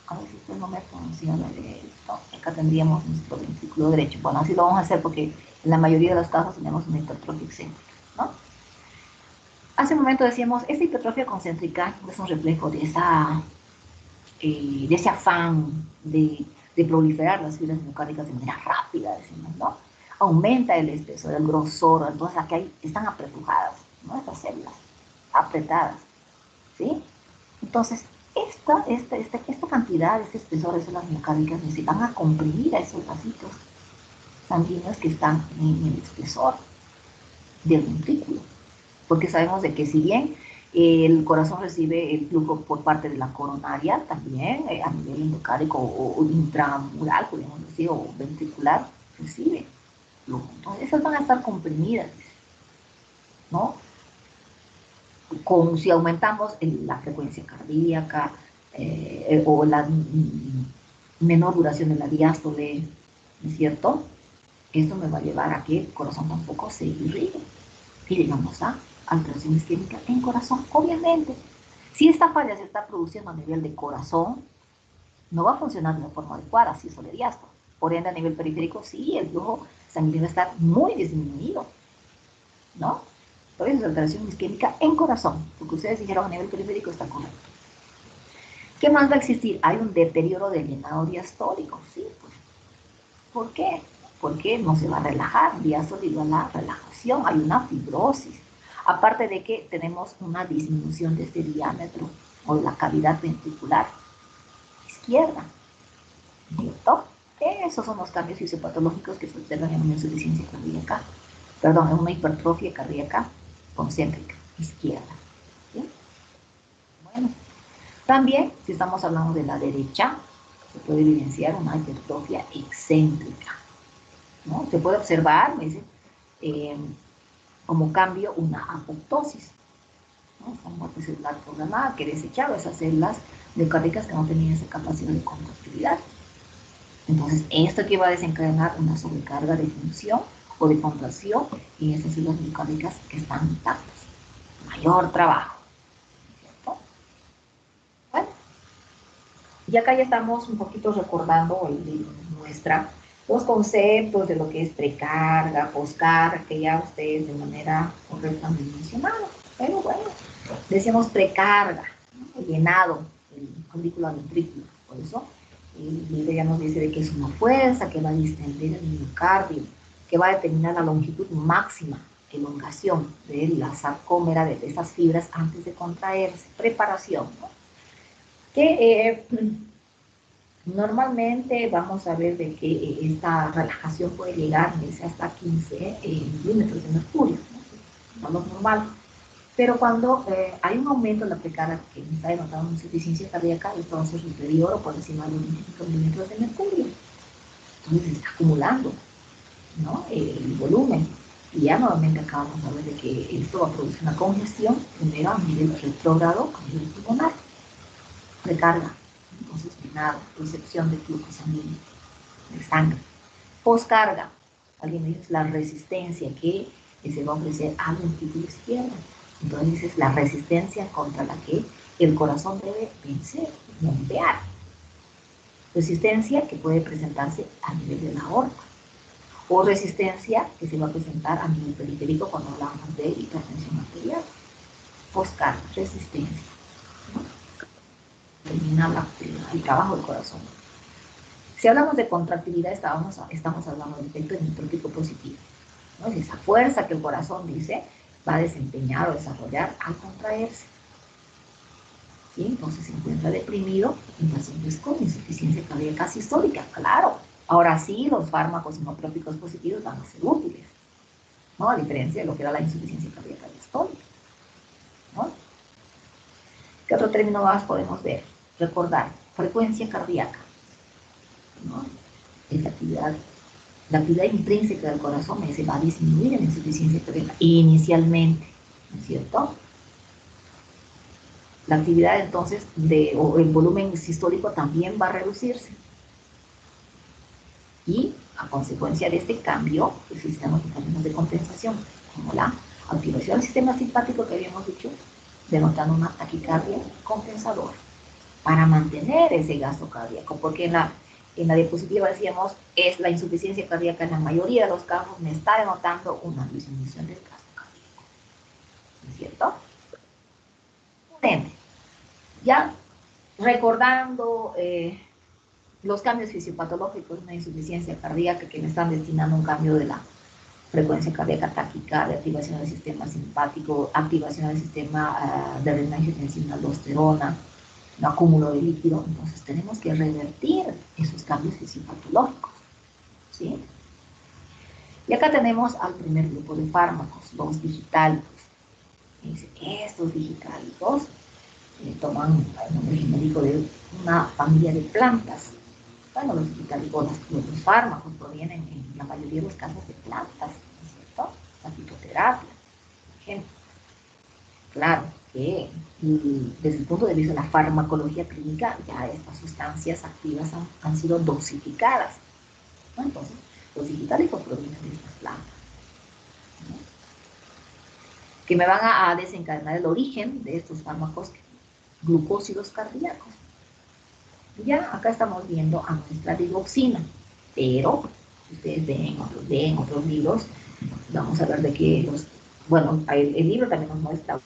A ver si esto no me funciona de esto. Acá tendríamos nuestro ventrículo derecho. Bueno, así lo vamos a hacer porque en la mayoría de los casos tenemos una hipertrofia excéntrica, ¿no? Hace un momento decíamos, esta hipertrofia concéntrica es un reflejo de ese afán de proliferar las fibras miocárdicas de manera rápida, decimos, ¿no? Aumenta el espesor, el grosor, entonces aquí están apretujadas, ¿no? Estas células, apretadas, ¿sí? Entonces, esta cantidad, este espesor de células miocárdicas se van a comprimir a esos vasitos sanguíneos que están en el espesor del ventrículo. Porque sabemos de que si bien el corazón recibe el flujo por parte de la coronaria, también a nivel endocárdico o intramural, podemos decir, o ventricular, recibe flujo. Entonces, esas van a estar comprimidas, ¿no? Si aumentamos la frecuencia cardíaca o la menor duración de la diástole, ¿no es cierto? Esto me va a llevar a que el corazón tampoco se irrigue y llegamos a alteración isquémica en corazón. Obviamente, si esta falla se está produciendo a nivel de corazón, no va a funcionar de la forma adecuada si es de diástole. Por ende, a nivel periférico, sí, el flujo sanguíneo va a estar muy disminuido, ¿no? Por eso es alteración isquémica en corazón, porque ustedes dijeron a nivel periférico está correcto. ¿Qué más va a existir? Hay un deterioro del llenado diastólico, ¿sí? Pues, ¿por qué? Porque no se va a relajar, diástole igual a relajación, hay una fibrosis. Aparte de que tenemos una disminución de este diámetro o de la cavidad ventricular izquierda, ¿cierto? Esos son los cambios fisiopatológicos que se observan en una insuficiencia cardíaca, perdón, en una hipertrofia cardíaca concéntrica izquierda. ¿Sí? Bueno, también, si estamos hablando de la derecha, se puede evidenciar una hipertrofia excéntrica, ¿no? Se puede observar, me dice, como cambio, una apoptosis, ¿no? Esta muerte celular programada que desechaba esas células miocárdicas que no tenían esa capacidad de contractilidad. Entonces, esto que va a desencadenar una sobrecarga de función o de contracción en esas células miocárdicas que están intactas. Mayor trabajo, ¿cierto? Bueno, y acá ya estamos un poquito recordando los conceptos de lo que es precarga, poscarga, que ya ustedes de manera correcta han mencionado. Pero bueno, decíamos precarga, ¿no? El llenado, el aurículo ventrículo. Por eso, el libro ya nos dice de que es una fuerza que va a distender el miocardio, que va a determinar la longitud máxima, elongación de la sarcómera de esas fibras antes de contraerse, preparación, ¿no? que normalmente vamos a ver de que esta relajación puede llegar hasta 15 milímetros de mercurio, ¿no? No es normal. Pero cuando hay un aumento en la precarga que me está denotando una insuficiencia cardíaca, entonces el deterioro por encima de 25 milímetros de mercurio. Entonces se está acumulando, ¿no? El volumen. Y ya nuevamente acá vamos a ver de que esto va a producir una congestión, primero a nivel retrógrado, a nivel pulmonar, precarga, entonces frenado, recepción de flujo sanguíneo, de sangre. Poscarga, alguien me dice la resistencia que se va a ofrecer al ventrículo izquierdo. Entonces es la resistencia contra la que el corazón debe vencer, bombear. Resistencia que puede presentarse a nivel de la aorta, o resistencia que se va a presentar a nivel periférico cuando hablamos de hipertensión arterial. Poscarga, resistencia, ¿no? Termina el trabajo del corazón. Si hablamos de contractilidad, estamos hablando del efecto hipotrópico positivo, ¿no? Es esa fuerza que el corazón dice va a desempeñar o desarrollar al contraerse. ¿Sí? Entonces se encuentra deprimido en pacientes con insuficiencia cardíaca sistólica. Claro, ahora sí los fármacos inotrópicos positivos van a ser útiles, ¿no? A diferencia de lo que era la insuficiencia cardíaca diastólica, ¿no? ¿Qué otro término más podemos ver? Recordar, frecuencia cardíaca, ¿no? Es la actividad intrínseca del corazón se va a disminuir en insuficiencia cardíaca inicialmente, ¿no es cierto? La actividad entonces o el volumen sistólico también va a reducirse. Y a consecuencia de este cambio, existen los mecanismos de compensación, como la activación del sistema simpático que habíamos dicho, denotando una taquicardia compensadora, para mantener ese gasto cardíaco, porque en la diapositiva decíamos, es la insuficiencia cardíaca en la mayoría de los casos, me está denotando una disminución del gasto cardíaco, ¿no es cierto? Ya recordando los cambios fisiopatológicos, una insuficiencia cardíaca que me están destinando a un cambio de la frecuencia cardíaca, taquicardia, activación del sistema simpático, activación del sistema de renin-angiotensina, aldosterona, no acúmulo de líquido. Entonces tenemos que revertir esos cambios fisiopatológicos, ¿sí? Y acá tenemos al primer grupo de fármacos, los digitálicos. Estos digitálicos toman el nombre genérico de una familia de plantas. Bueno, los digitálicos, los fármacos provienen en la mayoría de los casos de plantas, ¿no es cierto? La fitoterapia, por ejemplo. Claro que desde el punto de vista de la farmacología clínica, ya estas sustancias activas han sido dosificadas, ¿no? Entonces, los digitálicos provienen de estas plantas, ¿no? Que me van a desencadenar el origen de estos fármacos glucósidos cardíacos. Ya acá estamos viendo a nuestra digoxina, pero si ustedes ven otros libros, vamos a ver de que bueno, el libro también nos muestra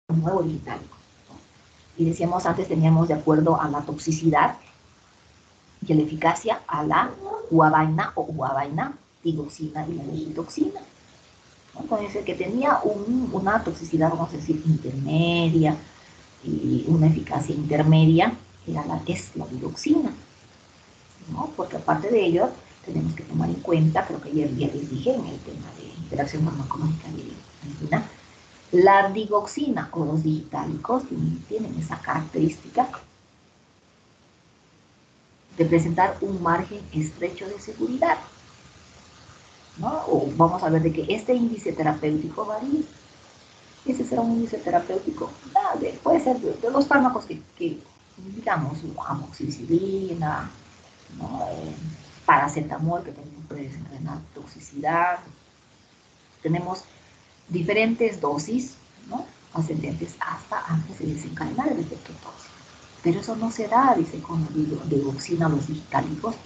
un nuevo digitálico, ¿no? Y decíamos antes, teníamos de acuerdo a la toxicidad y a la eficacia a la guavaina o guavaina, digoxina y la digitoxina. Entonces, el que tenía una toxicidad, vamos a decir, intermedia y una eficacia intermedia, es la digoxina, ¿no? Porque aparte de ello, tenemos que tomar en cuenta, creo que ayer ya les dije en el tema de interacción farmacológica y medicina, la digoxina o los digitálicos tienen esa característica de presentar un margen estrecho de seguridad, ¿no? O vamos a ver de que este índice terapéutico varía. Ese será un índice terapéutico, puede ser de los fármacos que digamos, amoxicilina, ¿no? Paracetamol, que también puede desencadenar toxicidad. Tenemos diferentes dosis, ¿no? Ascendentes hasta antes de desencadenar el efecto tóxico. Pero eso no se da, dice, con la digoxina o los digitálicos,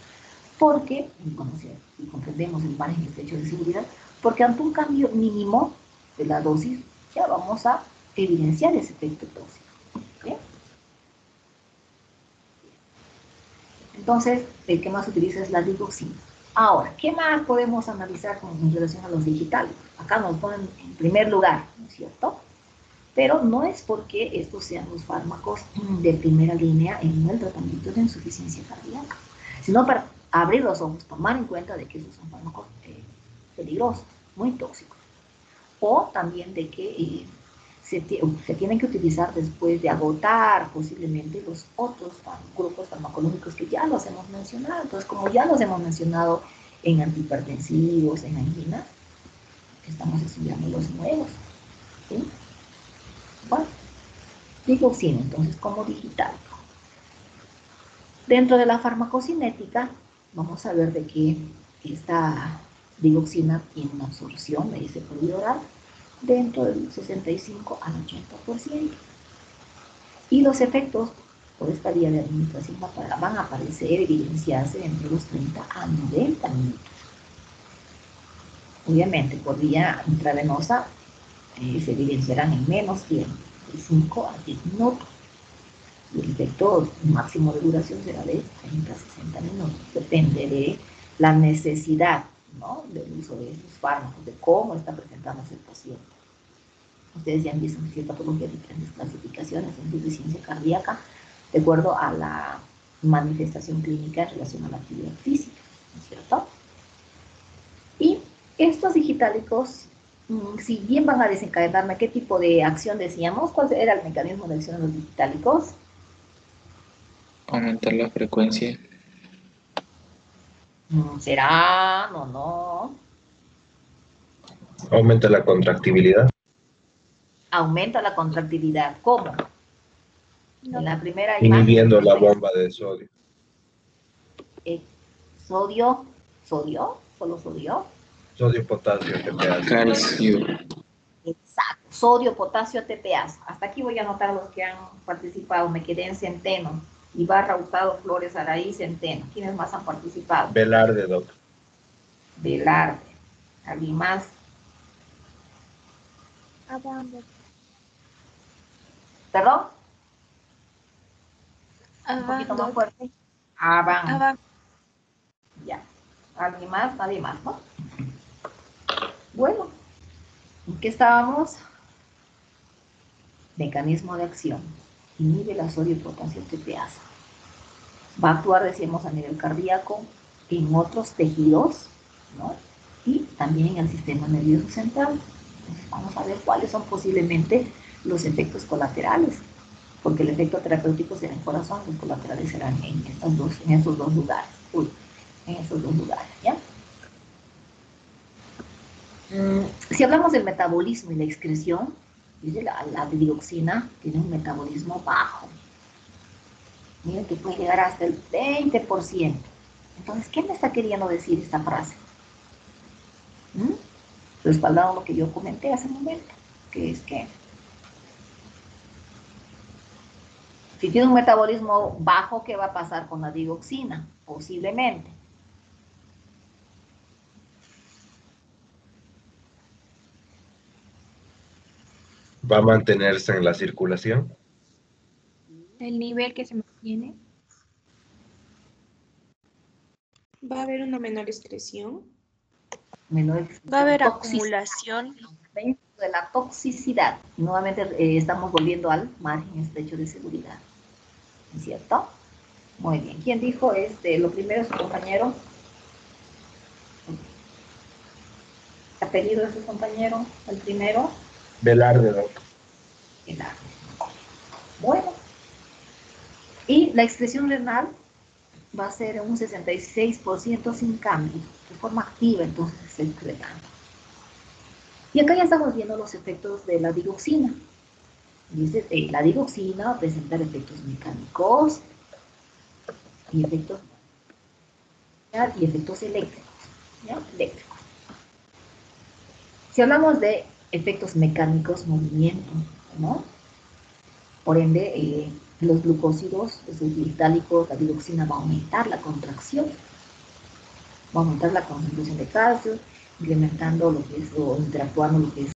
porque, bueno, si comprendemos el margen estrecho de seguridad, porque ante un cambio mínimo de la dosis, ya vamos a evidenciar ese efecto tóxico, ¿okay? Entonces, el que más se utiliza es la digoxina. Ahora, ¿qué más podemos analizar en relación a los digitales? Acá nos ponen en primer lugar, ¿no es cierto? Pero no es porque estos sean los fármacos de primera línea en el tratamiento de insuficiencia cardíaca, sino para abrir los ojos, tomar en cuenta de que esos son fármacos peligrosos, muy tóxicos. O también de que se tienen que utilizar después de agotar posiblemente los otros grupos farmacológicos que ya los hemos mencionado. Entonces, como ya los hemos mencionado en antihipertensivos, en anginas, estamos estudiando los nuevos. ¿Sí? Bueno, digoxina, entonces, como digital. Dentro de la farmacocinética, vamos a ver de que esta digoxina tiene una absorción de ese por vía oral dentro del 65 al 80%. Y los efectos por esta vía de administración van a aparecer, evidenciarse entre los 30 a 90 minutos. Obviamente, por vía intravenosa se evidenciarán en menos tiempo, de 5 a 10 minutos. Y el efecto máximo de duración será de 30 a 60 minutos. Depende de la necesidad, ¿no?, del uso de estos fármacos, de cómo está presentándose el paciente. Ustedes ya han visto en cierta patología diferentes clasificaciones en insuficiencia cardíaca de acuerdo a la manifestación clínica en relación a la actividad física, ¿no es cierto? Y estos digitálicos, si bien van a desencadenarme, ¿qué tipo de acción decíamos? ¿Cuál era el mecanismo de acción de los digitálicos? Aumentar la frecuencia. ¿Será? No, no. Aumenta la contractibilidad. Aumenta la contractilidad. ¿Cómo? No. En la primera imagen. Inhibiendo la bomba de sodio. Sodio, solo sodio. Sodio, potasio, TPA. Calcio. Exacto, sodio, potasio, ATPase. Hasta aquí voy a anotar los que han participado. Me quedé en Centeno. Ibarra, Hurtado, Flores, Araí, Centeno. ¿Quiénes más han participado? Velarde, doctor. Velarde. ¿Alguien más? ¿Perdón? Un poquito más fuerte. Van. Ya. ¿Alguien más? Nadie más, ¿no? Bueno, ¿en qué estábamos? Mecanismo de acción. Inhibe la sodio, potasio, TPase. Va a actuar, decíamos, a nivel cardíaco, en otros tejidos, ¿no?, y también en el sistema nervioso central. Entonces, vamos a ver cuáles son posiblemente los efectos colaterales, porque el efecto terapéutico será en corazón, los colaterales serán en esos dos lugares. ¿Ya? Si hablamos del metabolismo y la excreción, dice la dioxina tiene un metabolismo bajo. Miren que puede llegar hasta el 20%. Entonces, ¿qué me está queriendo decir esta frase? Respaldando lo que yo comenté hace un momento, que es que si tiene un metabolismo bajo, ¿qué va a pasar con la digoxina? Posiblemente Va a mantenerse en la circulación. El nivel que se mantiene. Va a haber una menor excreción. Va a haber acumulación. Aumento de la toxicidad. Nuevamente estamos volviendo al margen estrecho de seguridad. ¿Es cierto? Muy bien. ¿Quién dijo lo primero, su compañero? ¿Qué apellido de su compañero? El primero. Velarde, doctor. Velarde. Bueno. Y la excreción renal va a ser un 66% sin cambio, de forma activa, entonces se excretando. Y acá ya estamos viendo los efectos de la digoxina. Dice, la digoxina va a presentar efectos mecánicos y efectos eléctricos. ¿Ya? Eléctricos. Si hablamos de efectos mecánicos, movimiento, ¿no? Por ende, los glucósidos, los digitálicos, la digoxina va a aumentar la contracción, va a aumentar la concentración de calcio, incrementando lo que es, o interactuando lo que es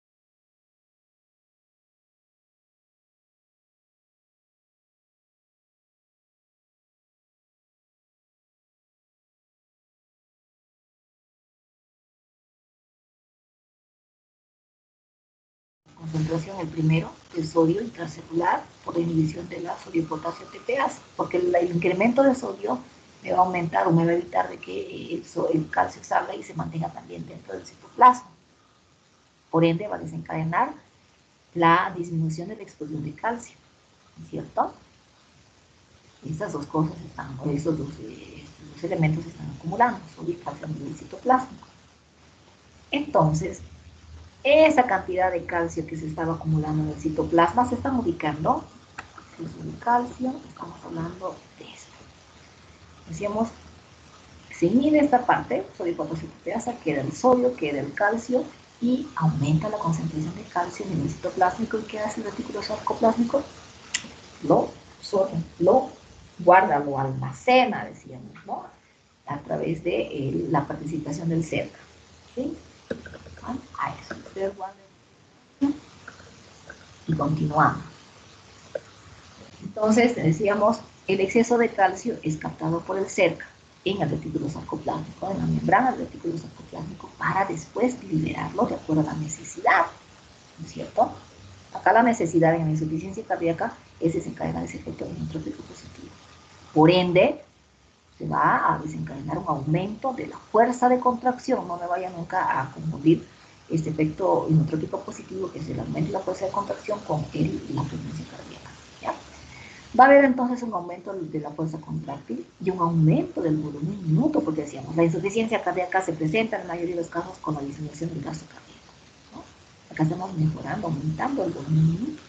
concentración, el primero, el sodio intracelular por la inhibición de la sodio-potasio TPase, porque el incremento de sodio me va a aumentar o me va a evitar de que el calcio salga y se mantenga también dentro del citoplasma. Por ende, va a desencadenar la disminución de la explosión de calcio, ¿cierto? Estas dos cosas están, esos dos elementos se están acumulando, sodio y calcio a nivel citoplasmico. Entonces, esa cantidad de calcio que se estaba acumulando en el citoplasma se están ubicando, si es un calcio, estamos hablando de esto. Decíamos, se inhibe esta parte, sodio-potasio TPase, queda el sodio, queda el calcio, y aumenta la concentración de calcio en el citoplásmico. ¿Y qué hace el retículo sarcoplásmico? Lo absorbe, lo guarda, lo almacena, decíamos, ¿no? A través de la participación del cerca. ¿Sí? A eso. Ustedes guarden. Y continuamos. Entonces, decíamos, el exceso de calcio es captado por el cerca en el retículo sarcoplástico, en la membrana del retículo sarcoplástico, para después liberarlo de acuerdo a la necesidad, ¿no es cierto? Acá la necesidad en la insuficiencia cardíaca es desencadenar ese efecto inotrópico positivo. Por ende, se va a desencadenar un aumento de la fuerza de contracción. No me vaya nunca a confundir este efecto inotrópico positivo, que es el aumento de la fuerza de contracción, con la frecuencia cardíaca, ¿ya? Va a haber entonces un aumento de la fuerza contráctil y un aumento del volumen minuto, porque decíamos, la insuficiencia cardíaca se presenta en la mayoría de los casos con la disminución del gasto cardíaco, ¿no? Acá estamos mejorando, aumentando el volumen minuto.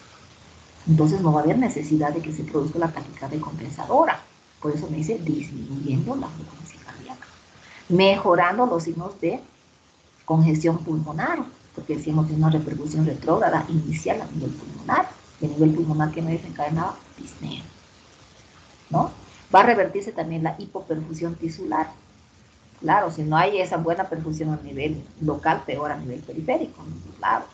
Entonces no va a haber necesidad de que se produzca la taquicardia compensadora. Por eso me dice disminuyendo la frecuencia cardíaca, mejorando los signos de congestión pulmonar, porque decíamos que una repercusión retrógrada inicial a nivel pulmonar, y a nivel pulmonar que me desencadenaba disnea, ¿no? Va a revertirse también la hipoperfusión tisular. Claro, si no hay esa buena perfusión a nivel local, peor a nivel periférico, claro.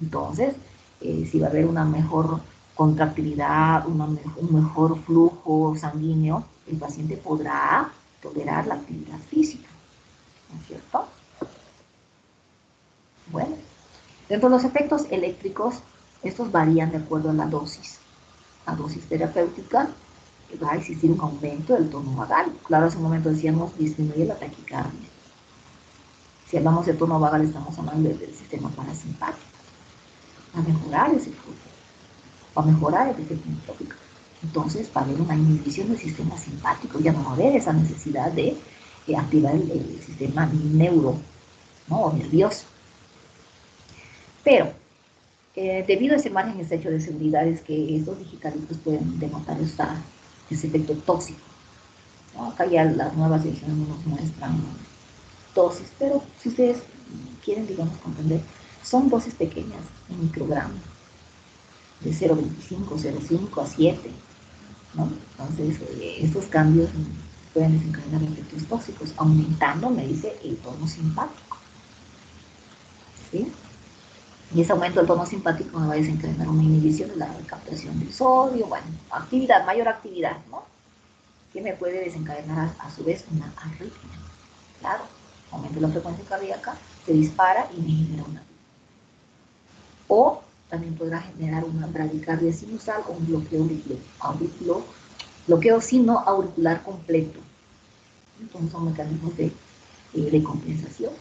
Entonces, si va a haber una mejor contractilidad, un mejor flujo sanguíneo, el paciente podrá tolerar la actividad física, ¿no es cierto? Bueno, dentro de los efectos eléctricos, estos varían de acuerdo a la dosis. La dosis terapéutica, va a existir un aumento del tono vagal. Claro, hace un momento decíamos disminuye la taquicardia. Si hablamos de tono vagal, estamos hablando del sistema parasimpático. Va a mejorar ese flujo, va a mejorar el efecto inotrópico. Entonces va a haber una inhibición del sistema simpático, ya no va a haber esa necesidad de activar el sistema neuro, ¿no? O nervioso. Pero, debido a ese margen estrecho de seguridad, es que estos digitalitos pueden denotar ese efecto tóxico, ¿no? Acá ya las nuevas ediciones no nos muestran dosis, pero si ustedes quieren, digamos, comprender, son dosis pequeñas, en microgramos, de 0,25, 0,5 a 7, ¿no? Entonces, estos cambios pueden desencadenar efectos tóxicos, aumentando, me dice, el tono simpático, ¿sí? Y ese aumento del tono simpático me va a desencadenar una inhibición de la captación del sodio, bueno, actividad, mayor actividad, ¿no? Que me puede desencadenar a su vez una arritmia. Claro, aumento la frecuencia cardíaca, se dispara y me genera una arritmia. O también podrá generar una bradicardia sinusal o un bloqueo sino-auricular completo. Entonces son mecanismos de compensación.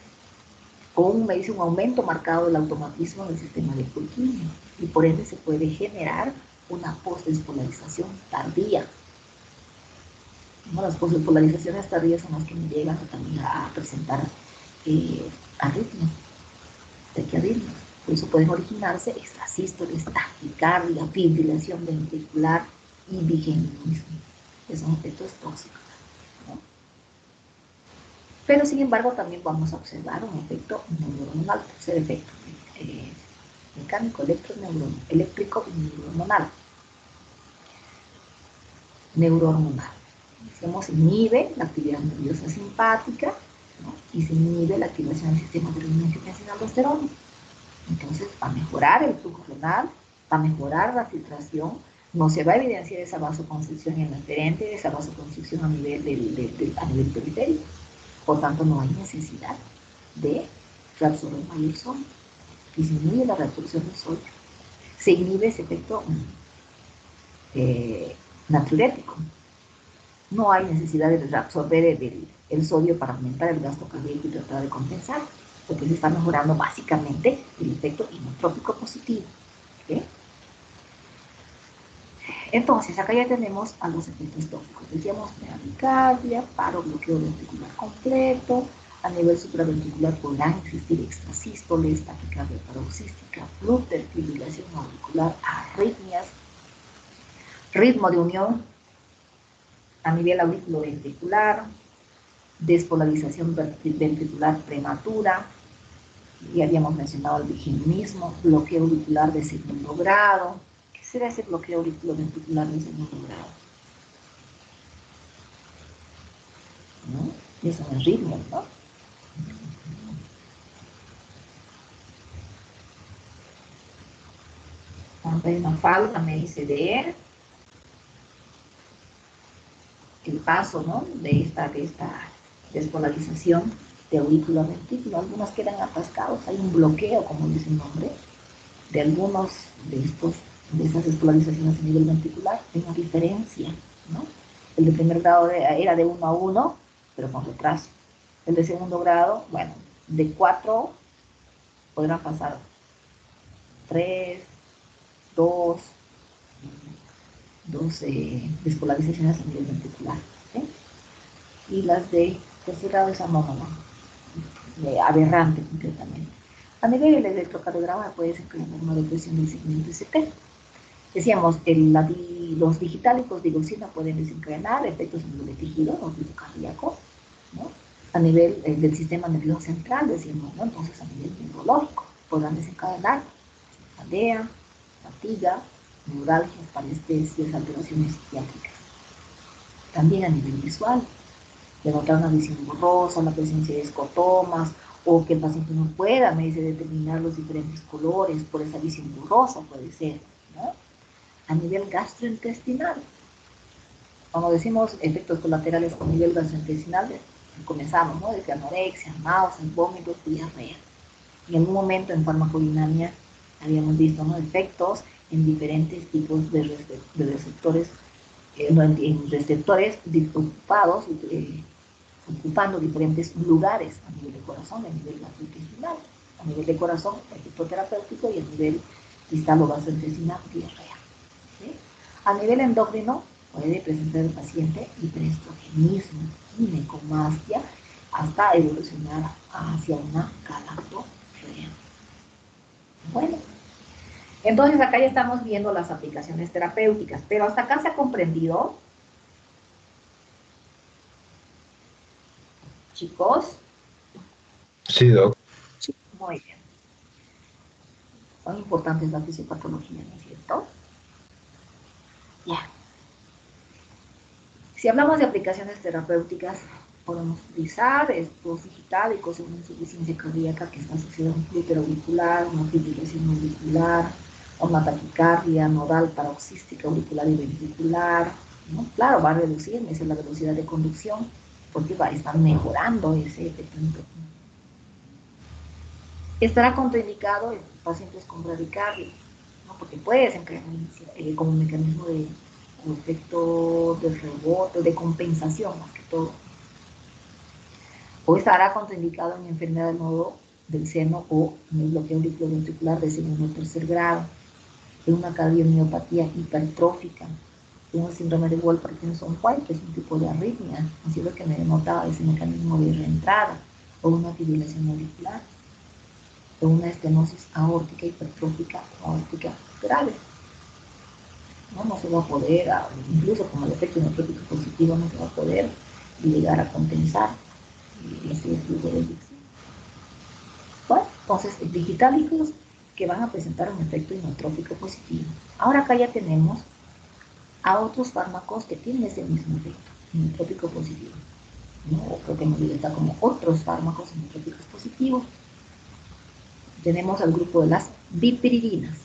O me dice un aumento marcado del automatismo del sistema de Purkinje, y por ende se puede generar una postdespolarización tardía. ¿No? Las postdespolarizaciones tardías son las que me llegan también a presentar arritmias, taquiarritmias. Por eso pueden originarse extrasístoles, taquicardia, fibrilación ventricular y bigemismo, que son efectos tóxicos, ¿no? Pero sin embargo también vamos a observar un efecto neuronal, tercer efecto, mecánico, eléctrico y neurohormonal. Neurohormonal. Decimos, inhibe la actividad nerviosa simpática, ¿no? Y se inhibe la activación del sistema de renin-angiotensina-aldosterona. Entonces va a mejorar el flujo renal, va a mejorar la filtración, no se va a evidenciar esa vasoconstricción en el aferente, esa vasoconstricción a nivel periférico. Por tanto, no hay necesidad de reabsorber mayor sodio. disminuye la reabsorción del sodio, se inhibe ese efecto natriurético. No hay necesidad de reabsorber el sodio para aumentar el gasto cardíaco y tratar de compensar, porque se está mejorando básicamente el efecto inotrópico positivo. ¿Okay? Entonces, acá ya tenemos a los efectos tóxicos. Decíamos bradicardia, paro, bloqueo ventricular completo. A nivel supraventricular podrán existir extrasístoles, taquicardia paroxística, flúter, fibrilación auricular, arritmias, ritmo de unión a nivel auriculoventricular, despolarización ventricular prematura, ya habíamos mencionado el vigilismo, bloqueo auricular de segundo grado. ¿Qué será ese bloqueo auriculoventricular de segundo grado? ¿No? Y son arritmias, ¿no? Hay una falta, me dice de el paso, ¿no? de esta despolarización de aurícula ventrículo. Algunas quedan atascados, hay un bloqueo, como dice el nombre, de algunos de estas despolarizaciones a nivel ventricular. Hay una diferencia, ¿no? El de primer grado era de 1 a 1, pero con retraso. El de segundo grado, bueno, de 4 podrán pasar 3, 2 despolarizaciones a nivel ventricular. ¿Sí? Y las de tercer grado es anómala, aberrante concretamente. A nivel del electrocardiograma puede ser una depresión del segmento ST. Decíamos, los digitálicos de digoxina pueden desencadenar efectos a nivel de tejido, o tipo cardíaco, ¿no? A nivel del sistema nervioso central, decíamos, ¿no? Entonces a nivel neurológico podrán desencadenar cefalea, fatiga, neuralgias, parestesias, alteraciones psiquiátricas. También a nivel visual, denotar una visión borrosa, la presencia de escotomas, o que el paciente no pueda, me dice, determinar los diferentes colores por esa visión borrosa, puede ser, ¿no? A nivel gastrointestinal, cuando decimos efectos colaterales con nivel gastrointestinal, comenzamos, ¿no? Desde anorexia, náuseas, vómitos, diarrea. En algún momento en farmacodinamia habíamos visto, ¿no? Efectos en diferentes tipos de receptores, en receptores ocupados, ocupando diferentes lugares a nivel de corazón, a nivel gastrointestinal. A nivel de corazón, efecto terapéutico, y a nivel distal o gastrointestinal, diarrea. ¿Sí? A nivel endocrino, puede presentar el paciente hiperestrogenismo, ginecomastia, hasta evolucionar hacia una galactorrea. Bueno, entonces acá ya estamos viendo las aplicaciones terapéuticas, pero hasta acá se ha comprendido, chicos. Sí, doc. Muy bien. Son importantes la fisiopatología, ¿no es cierto? Ya. Si hablamos de aplicaciones terapéuticas, podemos utilizar estos digitálicos en una insuficiencia cardíaca que está asociada a un flúter auricular, una fibrilación auricular, a una taquicardia nodal paroxística auricular y ventricular, ¿no? Claro, va a reducir la velocidad de conducción porque va a estar mejorando ese efecto. Estará contraindicado en pacientes con bradicardia, ¿no? Porque puede desencadenar como un mecanismo de efecto de rebote, de compensación más que todo. O estará contraindicado en enfermedad del nodo del seno o en el bloqueo auriculoventricular de segundo o tercer grado, en una cardiomiopatía hipertrófica, en un síndrome de Wolff-Parkinson-White, que es un tipo de arritmia, así es lo que me denota ese mecanismo de reentrada, o una fibrilación auricular, o una estenosis aórtica hipertrófica o aórtica grave. No se va a poder, incluso con el efecto inotrópico positivo, no se va a poder llegar a compensar ese flujo de eyección. Bueno, entonces, digitálicos que van a presentar un efecto inotrópico positivo. Ahora acá ya tenemos a otros fármacos que tienen ese mismo efecto inotrópico positivo, ¿no? O creo que nos está como otros fármacos inotrópicos positivos. Tenemos al grupo de las bipiridinas,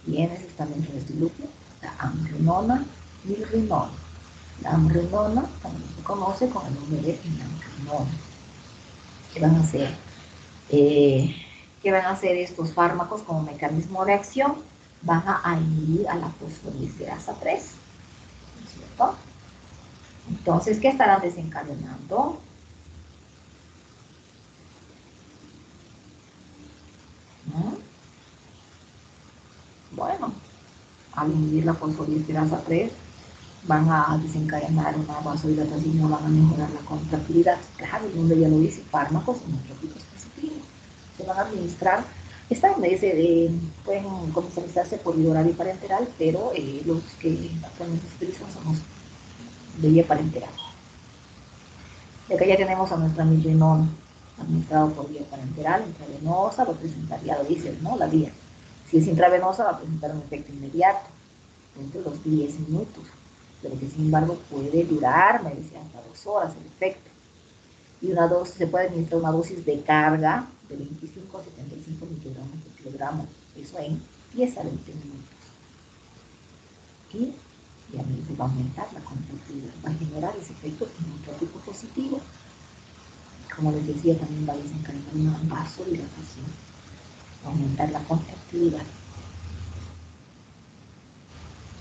y en ese está dentro de este grupo la amrinona y el rinona. La amrinona también se conoce con el nombre de inamrinona, que van a ser ¿Qué van a hacer estos fármacos como mecanismo de acción? Van a inhibir a la fosfoliesterasa 3, ¿no es cierto? Entonces, ¿qué estarán desencadenando? ¿No? Bueno, al inhibir la fosfoliesterasa 3, van a desencadenar una vasodilatación, no van a mejorar la contractilidad. Claro, el nombre ya lo dice, fármacos inotrópicos positivos. Se van a administrar, estas pueden comercializarse por vía oral y parenteral, pero los que actualmente se utilizan son los de vía parenteral. Y acá ya tenemos a nuestra milrinona, administrado por vía parenteral, intravenosa, va a presentar, ya lo dice, ¿no? La vía. Si es intravenosa, va a presentar un efecto inmediato, entre los 10 minutos, pero que sin embargo puede durar, me decía, hasta 2 horas el efecto. Y una dosis, se puede administrar una dosis de carga de 25 a 75 microgramos por kilogramo, eso en 10 a 20 minutos. Y obviamente va a aumentar la contractilidad, va a generar ese efecto inotrópico positivo. Como les decía, también va a desencadenar una vasodilatación, va a aumentar la contractilidad.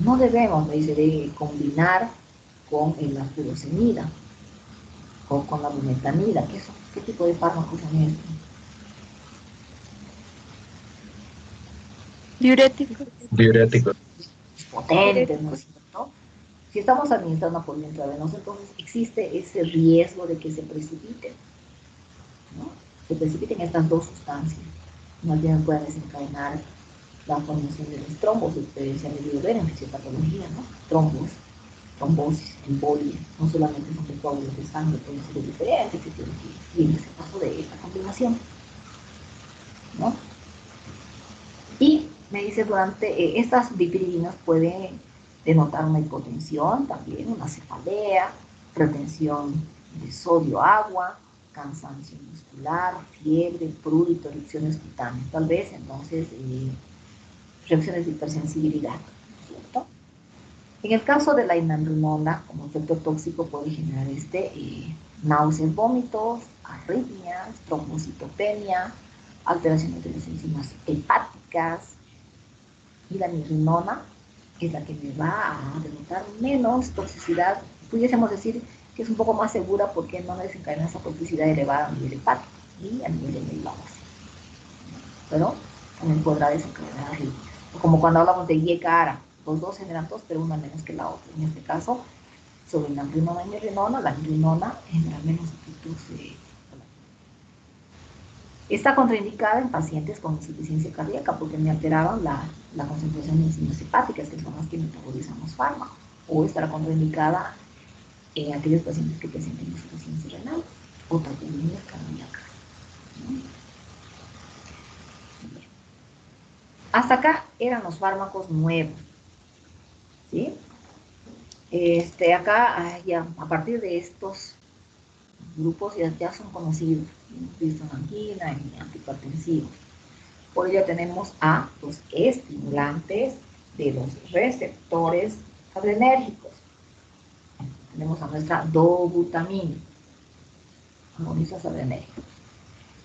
No debemos, me dice, de combinar con la furosemida o con la bumetanida. ¿Qué tipo de fármacos son estos? Diuréticos. Diuréticos. Potentes, ¿no es cierto? Si estamos administrando por vía intravenosa, entonces existe ese riesgo de que se precipiten, ¿no? Se precipiten estas dos sustancias. Más bien pueden desencadenar la formación de los trombos, se ha debido ver en fisiopatología, ¿no? Trombos, trombosis, embolia, no solamente son de coágulos de sangre, pueden ser diferentes, y en este caso de esta combinación, ¿no? Y me dice, durante estas dipiridinas pueden denotar una hipotensión, también una cefalea, retención de sodio-agua, cansancio muscular, fiebre, prurito, erupciones cutáneas, tal vez entonces reacciones de hipersensibilidad, ¿cierto? En el caso de la inandronona, como efecto tóxico puede generar náuseas, vómitos, arritmias, trombocitopenia, alteraciones de las enzimas hepáticas, y la mirrinona es la que me va a denotar menos toxicidad. Pudiésemos decir que es un poco más segura porque no desencadena esa toxicidad elevada a nivel hepático y a nivel de médula ósea. Pero también podrá desencadenar arritmias. Como cuando hablamos de IECA-ARA, los dos generan tos, pero una menos que la otra. En este caso, sobre la mirrinona y mirrinona, la mirrinona genera menos efectos. Está contraindicada en pacientes con insuficiencia cardíaca porque me alteraban la concentración de enzimas hepáticas, que son las que metabolizan los fármacos. O estará contraindicada en aquellos pacientes que presenten insuficiencia renal o taquicardias cardíacas, ¿no? Hasta acá eran los fármacos nuevos, ¿sí? Acá, ya, a partir de estos grupos ya son conocidos, hemos visto en angina, en antihipertensivos. Por ello tenemos a los estimulantes de los receptores adrenérgicos. Tenemos a nuestra dobutamina, agonistas adrenérgicos.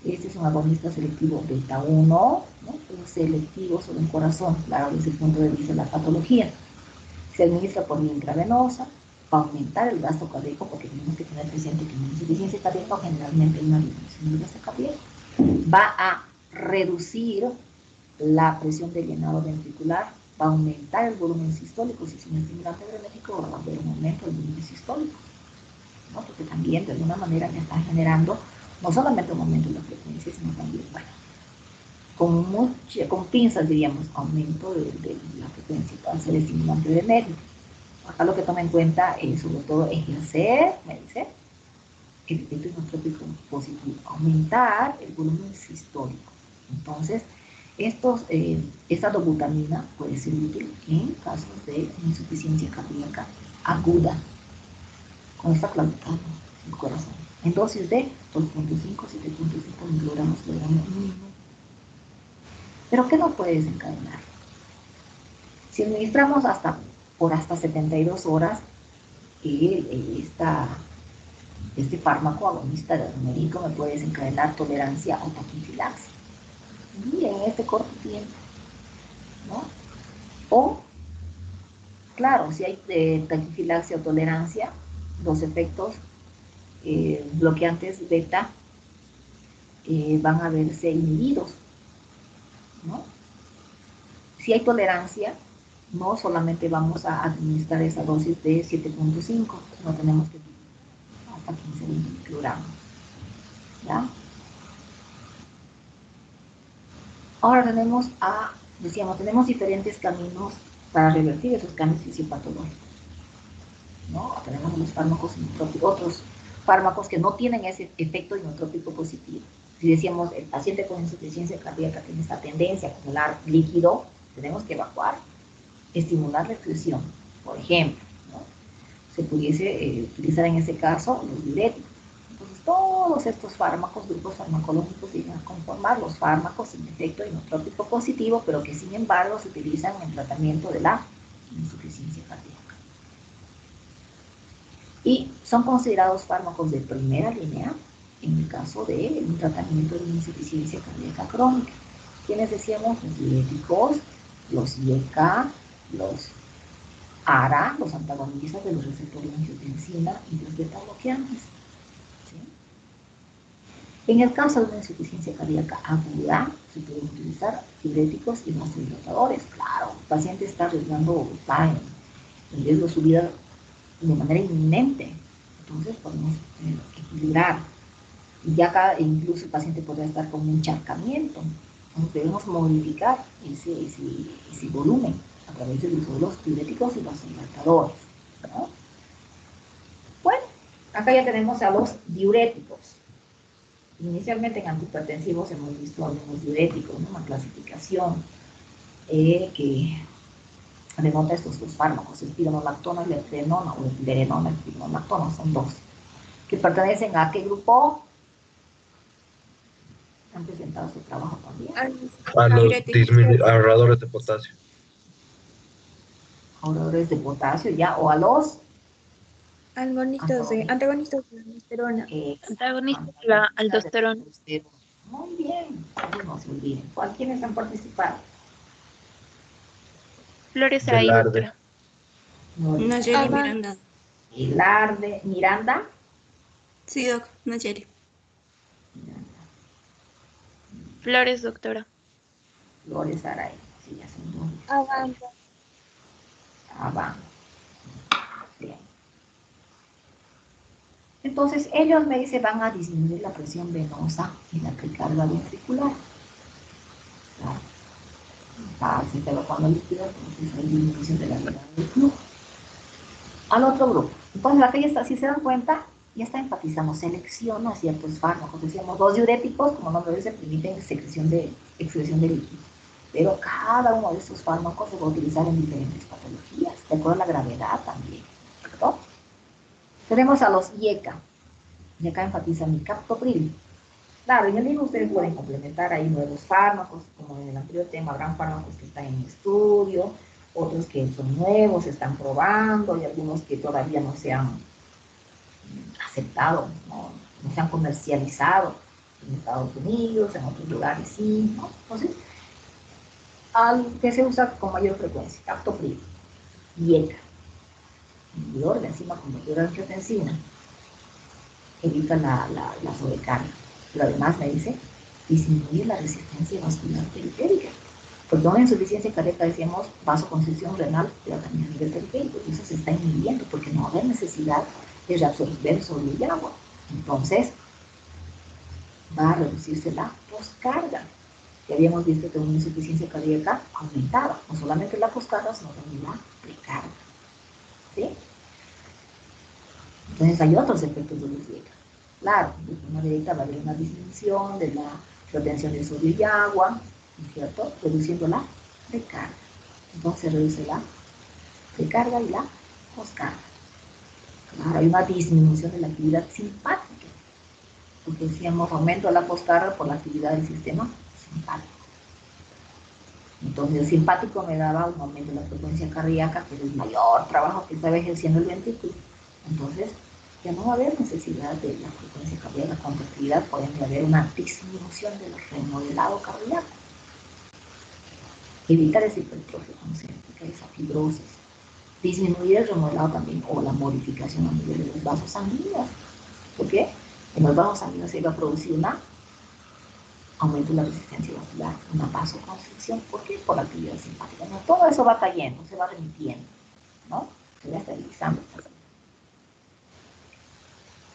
Este es un agonista selectivo beta 1, ¿no? Es selectivo sobre el corazón, claro, desde el punto de vista de la patología. Se administra por vía intravenosa, para aumentar el gasto cardíaco, porque tenemos que tener presente que en la insuficiencia cardíaca generalmente hay una disminución del gasto cardíaco. Va a reducir la presión de llenado ventricular, va a aumentar el volumen sistólico. Si es un estimulante adrenérgico, va a haber un aumento del volumen sistólico, ¿no? Porque también de alguna manera me está generando no solamente un aumento de la frecuencia, sino también, bueno, con pinzas diríamos, aumento de la frecuencia para ser estimulante adrenérgico. Acá lo que toma en cuenta es sobre todo ejercer, me dice, el efecto inotrópico positivo, aumentar el volumen sistólico. Entonces, esta dobutamina puede ser útil en casos de insuficiencia cardíaca aguda, con esta claudicación del corazón, en dosis de 2.5 a 7.5 microgramos por gramo mínimo. ¿Pero qué no puede desencadenar? Si administramos por hasta 72 horas, este fármaco agonista de adrenérgico me puede desencadenar tolerancia o taquifilaxia. bien en este corto tiempo, ¿no? O, claro, si hay taquifilaxia o tolerancia, los efectos bloqueantes beta van a verse inhibidos, ¿no? Si hay tolerancia, no solamente vamos a administrar esa dosis de 7.5, sino tenemos que hasta 15 microgramos, ¿ya? Ahora tenemos diferentes caminos para revertir esos cambios fisiopatológicos, ¿no? Tenemos los fármacos inotrópicos, otros fármacos que no tienen ese efecto inotrópico positivo. Si decíamos, el paciente con insuficiencia cardíaca tiene esta tendencia a acumular líquido, tenemos que evacuar, estimular la excreción, por ejemplo, ¿no? Se pudiese utilizar en ese caso los diuréticos. Entonces, todos estos fármacos, grupos farmacológicos, vienen a conformar los fármacos sin efecto inotrópico positivo, pero que sin embargo se utilizan en el tratamiento de la insuficiencia cardíaca. Y son considerados fármacos de primera línea en el caso de un tratamiento de insuficiencia cardíaca crónica. ¿Quiénes decíamos? Los diuréticos, los IECA, los ARA, los antagonistas de los receptores de angiotensina y los beta bloqueantes. ¿Sí? En el caso de una insuficiencia cardíaca aguda, se pueden utilizar diuréticos y vasodilatadores. Claro, el paciente está arriesgando, está en riesgo de su vida de manera inminente. Entonces podemos equilibrar. Y ya acá incluso el paciente podría estar con un encharcamiento. Entonces debemos modificar ese volumen a través del uso de los diuréticos y los vasodilatadores, ¿no? Bueno, acá ya tenemos a los diuréticos. Inicialmente en antihipertensivos hemos visto algunos diuréticos, ¿no? Una clasificación que denota estos dos fármacos, espironolactona y leprenona, o eplerenona y espironolactona, son dos, que pertenecen a qué grupo. Han presentado su trabajo también. A los ahorradores de potasio. Ahorradores de potasio, ya, o a los antagonistas de la aldosterona. Antagonistas de la aldosterona. Muy bien, no se olviden. ¿Quiénes han participado? Flores ahí, doctora. Nayeli Miranda. Miranda. Sí, doc, Nayeli. Flores, doctora. Flores Aray. Sí, ya son dos. Avanza. Bien. Entonces, ellos me dicen van a disminuir la presión venosa y la precarga ventricular. Se está evacuando líquido, entonces hay disminución de la llegada del flujo. Al otro grupo. Entonces, la está, si se dan cuenta, ya está enfatizando, selecciona ciertos fármacos. Decíamos, los diuréticos, como nombre dice, permiten excreción de líquido. Pero cada uno de estos fármacos se va a utilizar en diferentes patologías, de acuerdo a la gravedad también, ¿cierto? Tenemos a los IECA, y acá enfatizan el captopril. Claro, en el mismo ustedes pueden complementar ahí nuevos fármacos, como en el anterior tema, habrán fármacos que están en estudio, otros que son nuevos, se están probando, y algunos que todavía no se han aceptado, no se han comercializado en Estados Unidos, en otros lugares sí, ¿no? Entonces, al que se usa con mayor frecuencia, captopril, IECA, inhibidor de enzima convertidora de angiotensina, evita la sobrecarga, pero además me dice disminuir la resistencia vascular periférica, porque una insuficiencia cardíaca decíamos vasoconstricción renal, pero también a nivel periférico, y eso se está inhibiendo porque no va a haber necesidad de reabsorber sobre el agua. Entonces va a reducirse la poscarga. Ya habíamos visto que una insuficiencia cardíaca aumentaba, no solamente la poscarga, sino también la precarga. ¿Sí? Entonces hay otros efectos de los IECA. Claro, de forma directa va a haber una disminución de la retención de sodio y agua, ¿no es cierto? Reduciendo la precarga. Entonces se reduce la precarga y la poscarga. Claro, hay una disminución de la actividad simpática, porque decíamos aumento de la poscarga por la actividad del sistema simpático. Entonces el simpático me daba un aumento de la frecuencia cardíaca, que es el mayor trabajo que estaba ejerciendo el ventrículo. Entonces ya no va a haber necesidad de la frecuencia cardíaca con actividad, puede haber una disminución del remodelado cardíaco. evitar esa hipertrofia concéntrica, esa fibrosis, disminuir el remodelado también o la modificación a nivel de los vasos sanguíneos. ¿Por qué? En los vasos sanguíneos se va a producir un aumento de la resistencia vascular, una vasoconstricción. ¿Por qué? Por la actividad simpática. ¿No? Todo eso va cayendo, se va remitiendo, ¿no? Se va estabilizando.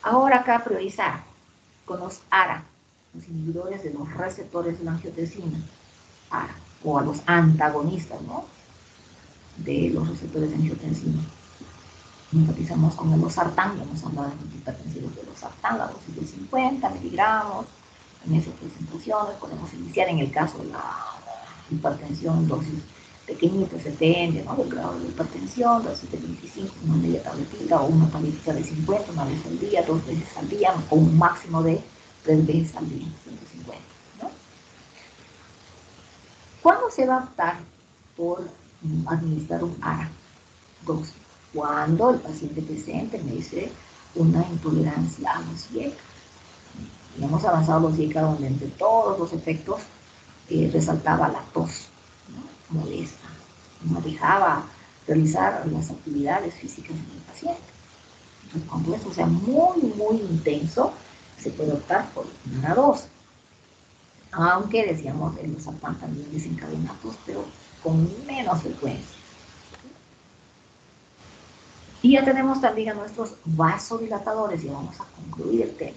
Ahora acá priorizar con los ARA, los inhibidores de los receptores de la angiotensina, ARA, o a los antagonistas, ¿no? De los receptores de angiotensina. Empatizamos con el losartán, ya hemos hablado de antihipertensivos de losartán, la dosis de 50 miligramos, en esas presentaciones podemos iniciar en el caso de la hipertensión, dosis pequeñitas, 70, ¿no? Del grado de hipertensión, dosis de 25, una media tabletita o una tabletita de 50, una vez al día, 2 veces al día, con un máximo de 3 veces al día, 150, ¿no? ¿Cuándo se va a optar por administrar un ARA? 2. Cuando el paciente presente merece una intolerancia a los IECA. Y hemos avanzado los IECA donde entre todos los efectos resaltaba la tos, ¿no? Molesta, no dejaba realizar las actividades físicas del paciente. Entonces, cuando eso sea muy, muy intenso, se puede optar por una dosis. Aunque decíamos el losartán también desencadena tos, pero con menos frecuencia. Y ya tenemos también a nuestros vasodilatadores y vamos a concluir el tema.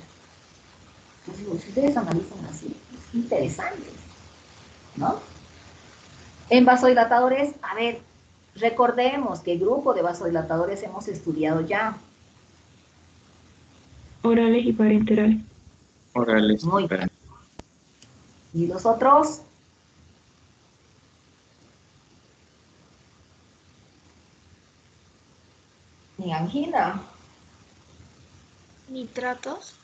Entonces, si ustedes analizan así, es interesante, ¿no? En vasodilatadores, a ver, recordemos que el grupo de vasodilatadores hemos estudiado ya. Orales y parenterales. Orales. Muy bien. ¿Y los otros? Ni angina. Nitratos.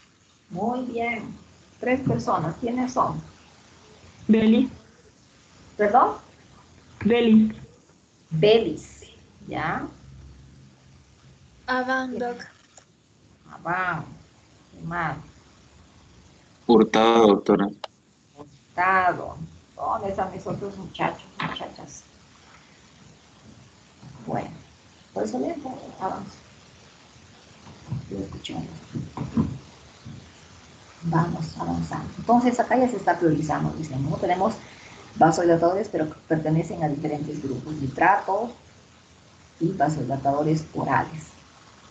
Muy bien. 3 personas. ¿Quiénes son? Belis. ¿Perdón? Belis. Belis. ¿Ya? Abandoc. Va. ¿Qué más? Hurtado, doctora. Hurtado. ¿Dónde están mis otros muchachos, muchachas? Bueno, por eso le avanzo. Estoy escuchando. Vamos avanzando. Entonces, acá ya se está priorizando, dicen, ¿no? Tenemos vasodilatadores, pero pertenecen a diferentes grupos, nitratos y vasodilatadores orales,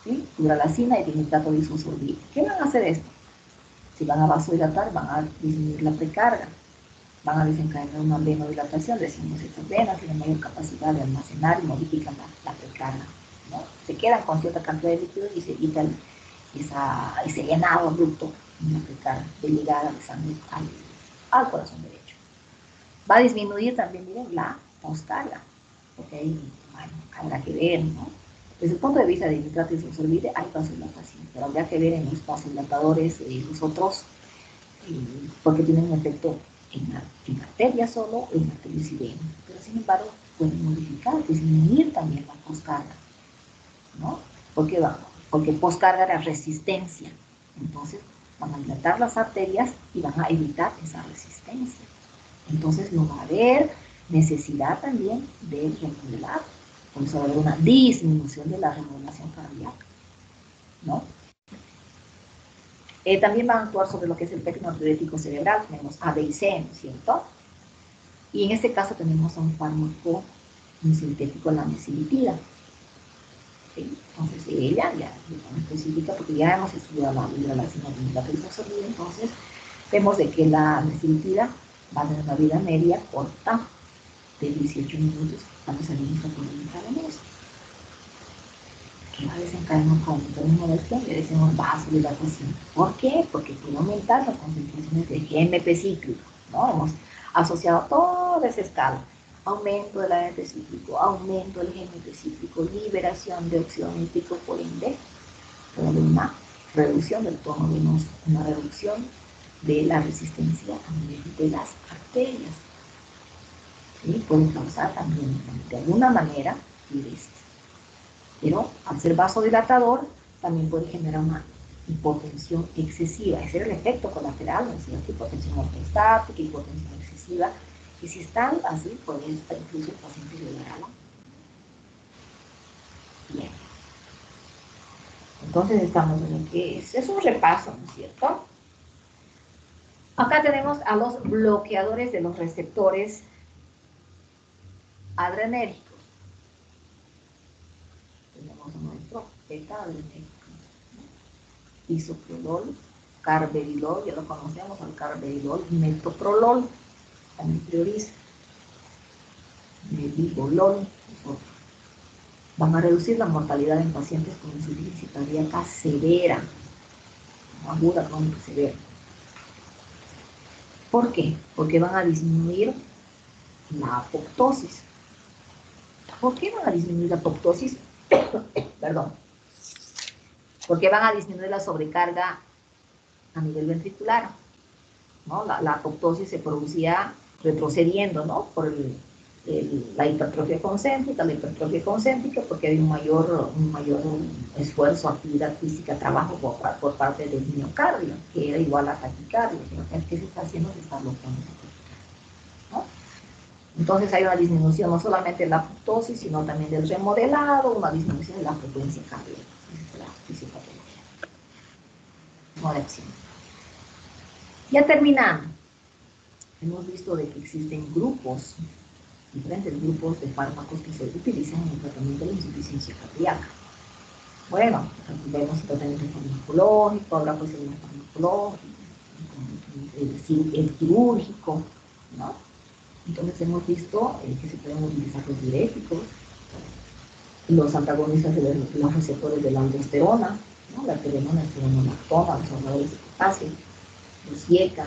¿sí? Duralacina y dinitrato disulfuril. ¿Qué van a hacer esto? Si van a vasodilatar, van a disminuir la precarga, van a desencadenar una venodilatación, decimos estas venas tienen mayor capacidad de almacenar y modifican la precarga, ¿no? Se quedan con cierta cantidad de líquidos y se evita ese llenado abrupto en la precarga de llegada de sangre al corazón derecho. Va a disminuir también, miren, la postcarga, porque bueno, habrá que ver, ¿no? Desde el punto de vista de nitrato disulfuril hay vasodilatación, pero habría que ver en los vasodilatadores los otros, porque tienen un efecto en arteria solo o en arterias y venas, pero sin embargo pueden modificar, disminuir también la postcarga, ¿no? Porque postcarga era resistencia, entonces van a dilatar las arterias y van a evitar esa resistencia. Entonces no va a haber necesidad también de remodelar, por eso va a haber una disminución de la remodelación cardíaca, ¿no? También van a actuar sobre lo que es el espectro natriurético cerebral, tenemos A, B y C, ¿no es cierto? Y en este caso tenemos a un fármaco, un sintético, la mesilipida. ¿Sí? Entonces ella ya es específica porque ya hemos estudiado la hidralacina de la triazolida, entonces vemos de que la mesilipida va a tener una vida media corta de 18 minutos cuando se administra por intravenoso. Que va a desencadenar un aumento de molestia, le decimos vasodilatación. ¿Por qué? Porque puede aumentar las concentraciones de GMP cíclico, ¿no? Hemos asociado toda esa escala. Aumento del AMP cíclico, aumento del GMP cíclico, liberación de óxido nítrico, por ende, puede haber una reducción del tono venoso, una reducción de la resistencia a nivel de las arterias. ¿Sí? Puede causar también, de alguna manera, diuresis. Pero al ser vasodilatador, también puede generar una hipotensión excesiva. Ese es el efecto colateral, ¿no es cierto? Hipotensión ortostática, hipotensión excesiva, que si están así, puede estar incluso el paciente llegar a la bien. Entonces estamos en el que es un repaso, ¿no es cierto? Acá tenemos a los bloqueadores de los receptores adrenérgicos. Tenemos nuestro beta adrenérgico, isoprolol, carvedilol, ya lo conocemos, al carvedilol, metoprolol, también prioriza, nebivolol, van a reducir la mortalidad en pacientes con insuficiencia cardíaca severa, aguda, crónica, severa. ¿Por qué? Porque van a disminuir la apoptosis. ¿Por qué van a disminuir la apoptosis? Perdón. Porque van a disminuir la sobrecarga a nivel ventricular, ¿no? La apoptosis se producía retrocediendo, ¿no? Por la hipertrofia concéntrica, porque hay un mayor esfuerzo, actividad física, trabajo por parte del miocardio, que era igual a taquicardia. ¿Qué se está haciendo? Se está bloqueando, ¿no? Entonces hay una disminución no solamente de la apoptosis, sino también del remodelado, una disminución de la frecuencia cardíaca. Esa es la fisiopatología. No de acción. Ya terminando, hemos visto de que existen grupos, diferentes grupos de fármacos que se utilizan en el tratamiento de la insuficiencia cardíaca. Bueno, vemos el tratamiento farmacológico, ahora pues el farmacológico, el quirúrgico, ¿no? Entonces hemos visto que se pueden utilizar los diuréticos, los antagonistas de los receptores de la aldosterona, ¿no? La terenona, esteronolactona, los ahorradores de potasio, los IECA,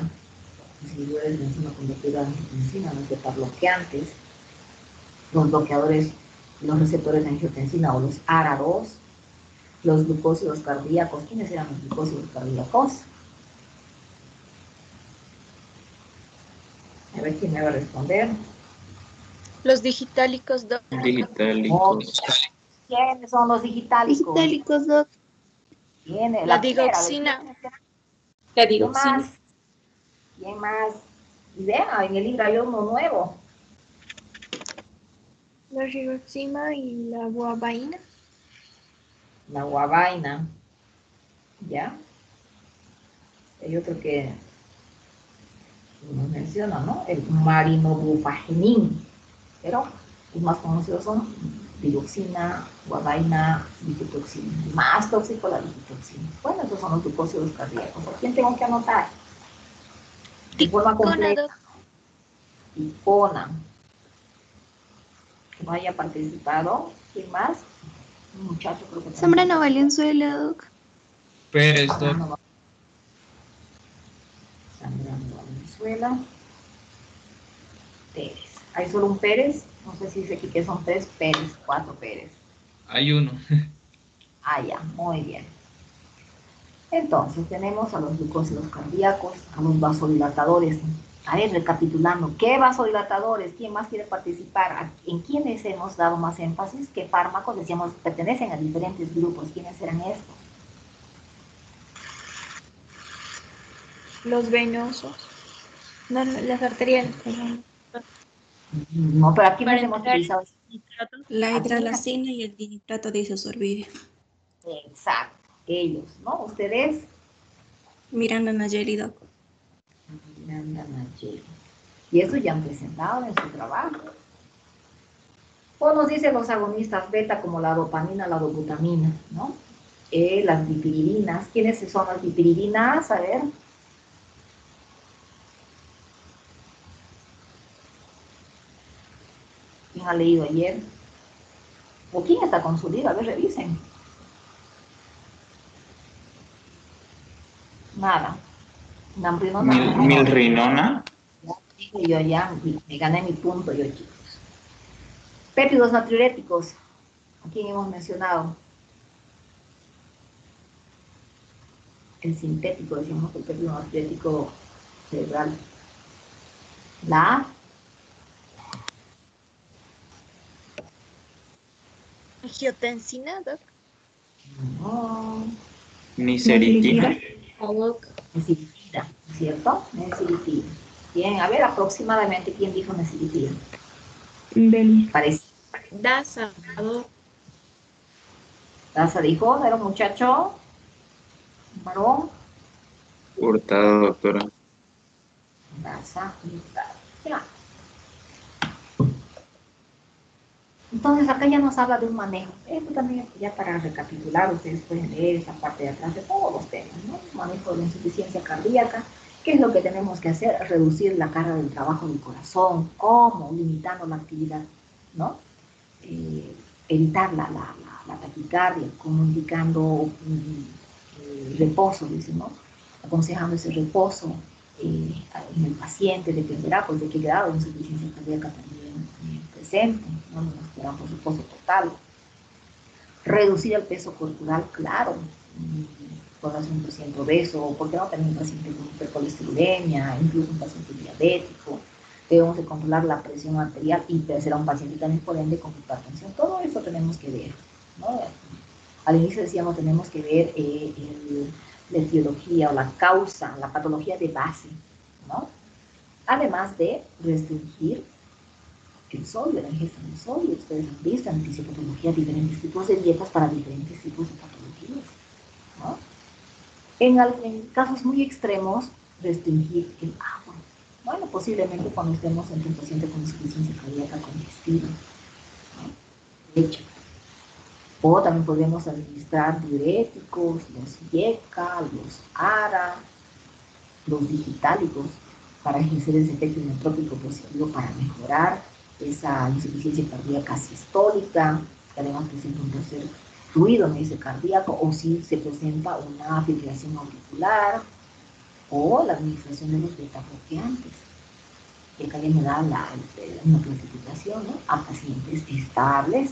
los inhibidores de enzima convertida a angiotensina, los beta-bloqueantes, los bloqueadores, los receptores de angiotensina o los ARA2, los glucósidos cardíacos. ¿Quiénes eran los glucósidos cardíacos? A ver quién me va a responder. Los digitálicos, doc. Digitálicos. ¿Quiénes son los digitálicos? Digitálicos, doc. ¿Quiénes? La digoxina. La digoxina. ¿Quién más? Idea, en el libro hay uno nuevo. La riboxima y la guabaína. La guabaina. ¿Ya? Hay otro que nos menciona, ¿no? El marinobufagenin. Pero los más conocidos son digoxina, guabaina, digitoxina. Más tóxico la digitoxina. Bueno, estos son los glucósidos cardíacos. ¿A quién tengo que anotar? De forma completa. Ticona. Que no haya participado. ¿Quién más? Un muchacho creo que Zambrano Valenzuela, doc. Pérez, doc. Zambrano Valenzuela. Pérez. ¿Hay solo un Pérez? No sé si dice aquí que son 3 Pérez, 4 Pérez. Hay uno. Ah, ya, muy bien. Entonces tenemos a los glucósidos cardíacos, a los vasodilatadores. A ver, recapitulando, ¿qué vasodilatadores? ¿Quién más quiere participar? ¿En quiénes hemos dado más énfasis? ¿Qué fármacos? Decíamos, pertenecen a diferentes grupos. ¿Quiénes eran estos? Los venosos. No, las arteriales, perdón. No, pero aquí nos hemos utilizado. La hidralacina y el dinitrato de isosorbide. Exacto, ellos, ¿no? Ustedes. Miranda Nayeli, doc. Miranda Nayeli. Y eso ya han presentado en su trabajo. O nos dicen los agonistas beta como la dopamina, la dobutamina, ¿no? Las dipiridinas. ¿Quiénes son las dipiridinas? A ver. ¿Quién ha leído ayer? ¿O quién está con su libro? A ver, revisen. Nada. Milrinona. Yo ya me gané mi punto, yo, chicos. Péptidos natriuréticos. ¿A quién hemos mencionado? El sintético, decíamos el péptido natriurético cerebral. La Angiotensina, doc. no. Niseritina. Nesilitina, ¿cierto? Nesilitina. Bien, a ver, aproximadamente, ¿quién dijo necesitaría? Delis. Parece. Daza. Daza dijo, ¿no era un muchacho? ¿Un varón? Hurtado, doctora. Daza, Hurtado. Ya. Entonces acá ya nos habla de un manejo. Esto también ya para recapitular, ustedes pueden leer esta parte de atrás de todos los temas, ¿no? Manejo de la insuficiencia cardíaca. ¿Qué es lo que tenemos que hacer? Reducir la carga del trabajo del corazón. ¿Cómo? Limitando la actividad, ¿no? Evitar la taquicardia, como indicando reposo, dice, ¿no? Aconsejando ese reposo en el paciente, dependerá pues de qué grado de insuficiencia cardíaca también presente, no nos será por supuesto total. Reducir el peso corporal, claro, por un paciente obeso, o porque no también un paciente con hipercolesterolemia, incluso un paciente diabético. Debemos de controlar la presión arterial y será un paciente también por ende con hipertensión. Todo eso tenemos que ver, ¿no? Al inicio decíamos tenemos que ver la etiología o la causa, la patología de base, ¿no? Además de restringir el sodio, la ingesta del sodio. Ustedes han visto en fisiopatología diferentes tipos de dietas para diferentes tipos de patologías, ¿no? En casos muy extremos, restringir el agua. Bueno, posiblemente cuando estemos ante un paciente con insuficiencia cardíaca congestiva, ¿no? De hecho, o también podemos administrar diuréticos, los IECA, los ARA, los digitálicos, para ejercer ese efecto inotrópico positivo para mejorar esa insuficiencia cardíaca sistólica, que además presenta un tercer fluido en ese cardíaco, o si se presenta una fibrilación auricular, o la administración de los beta-bloqueantes. Y acá ya me da una clasificación, ¿no? A pacientes estables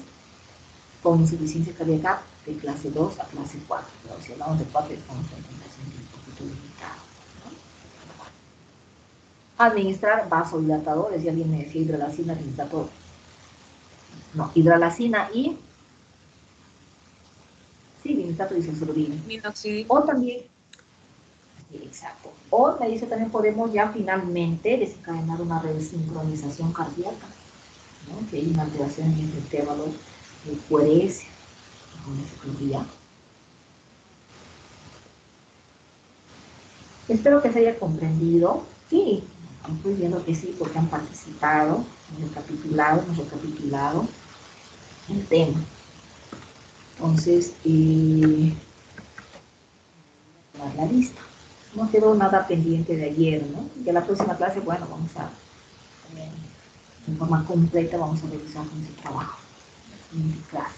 con insuficiencia cardíaca de clase 2 a clase 4. Pero si hablamos de 4, estamos en pacientes un poquito limitados. Administrar vasodilatadores, y alguien me decía hidralacina, hidralador. No, hidralacina y sí, vinitato y salsarudina. Minoxidil. O también, sí, exacto. O me dice también podemos ya finalmente desencadenar una resincronización cardíaca, ¿no? Que hay una alteración en el intervalo de coherencia con la ciclovía. Espero que se haya comprendido. Sí, estoy viendo que sí, porque han participado, hemos recapitulado el tema. Entonces, la lista. No quedó nada pendiente de ayer, ¿no? Ya la próxima clase, bueno, vamos a, en forma completa, vamos a revisar con ese trabajo. En clase.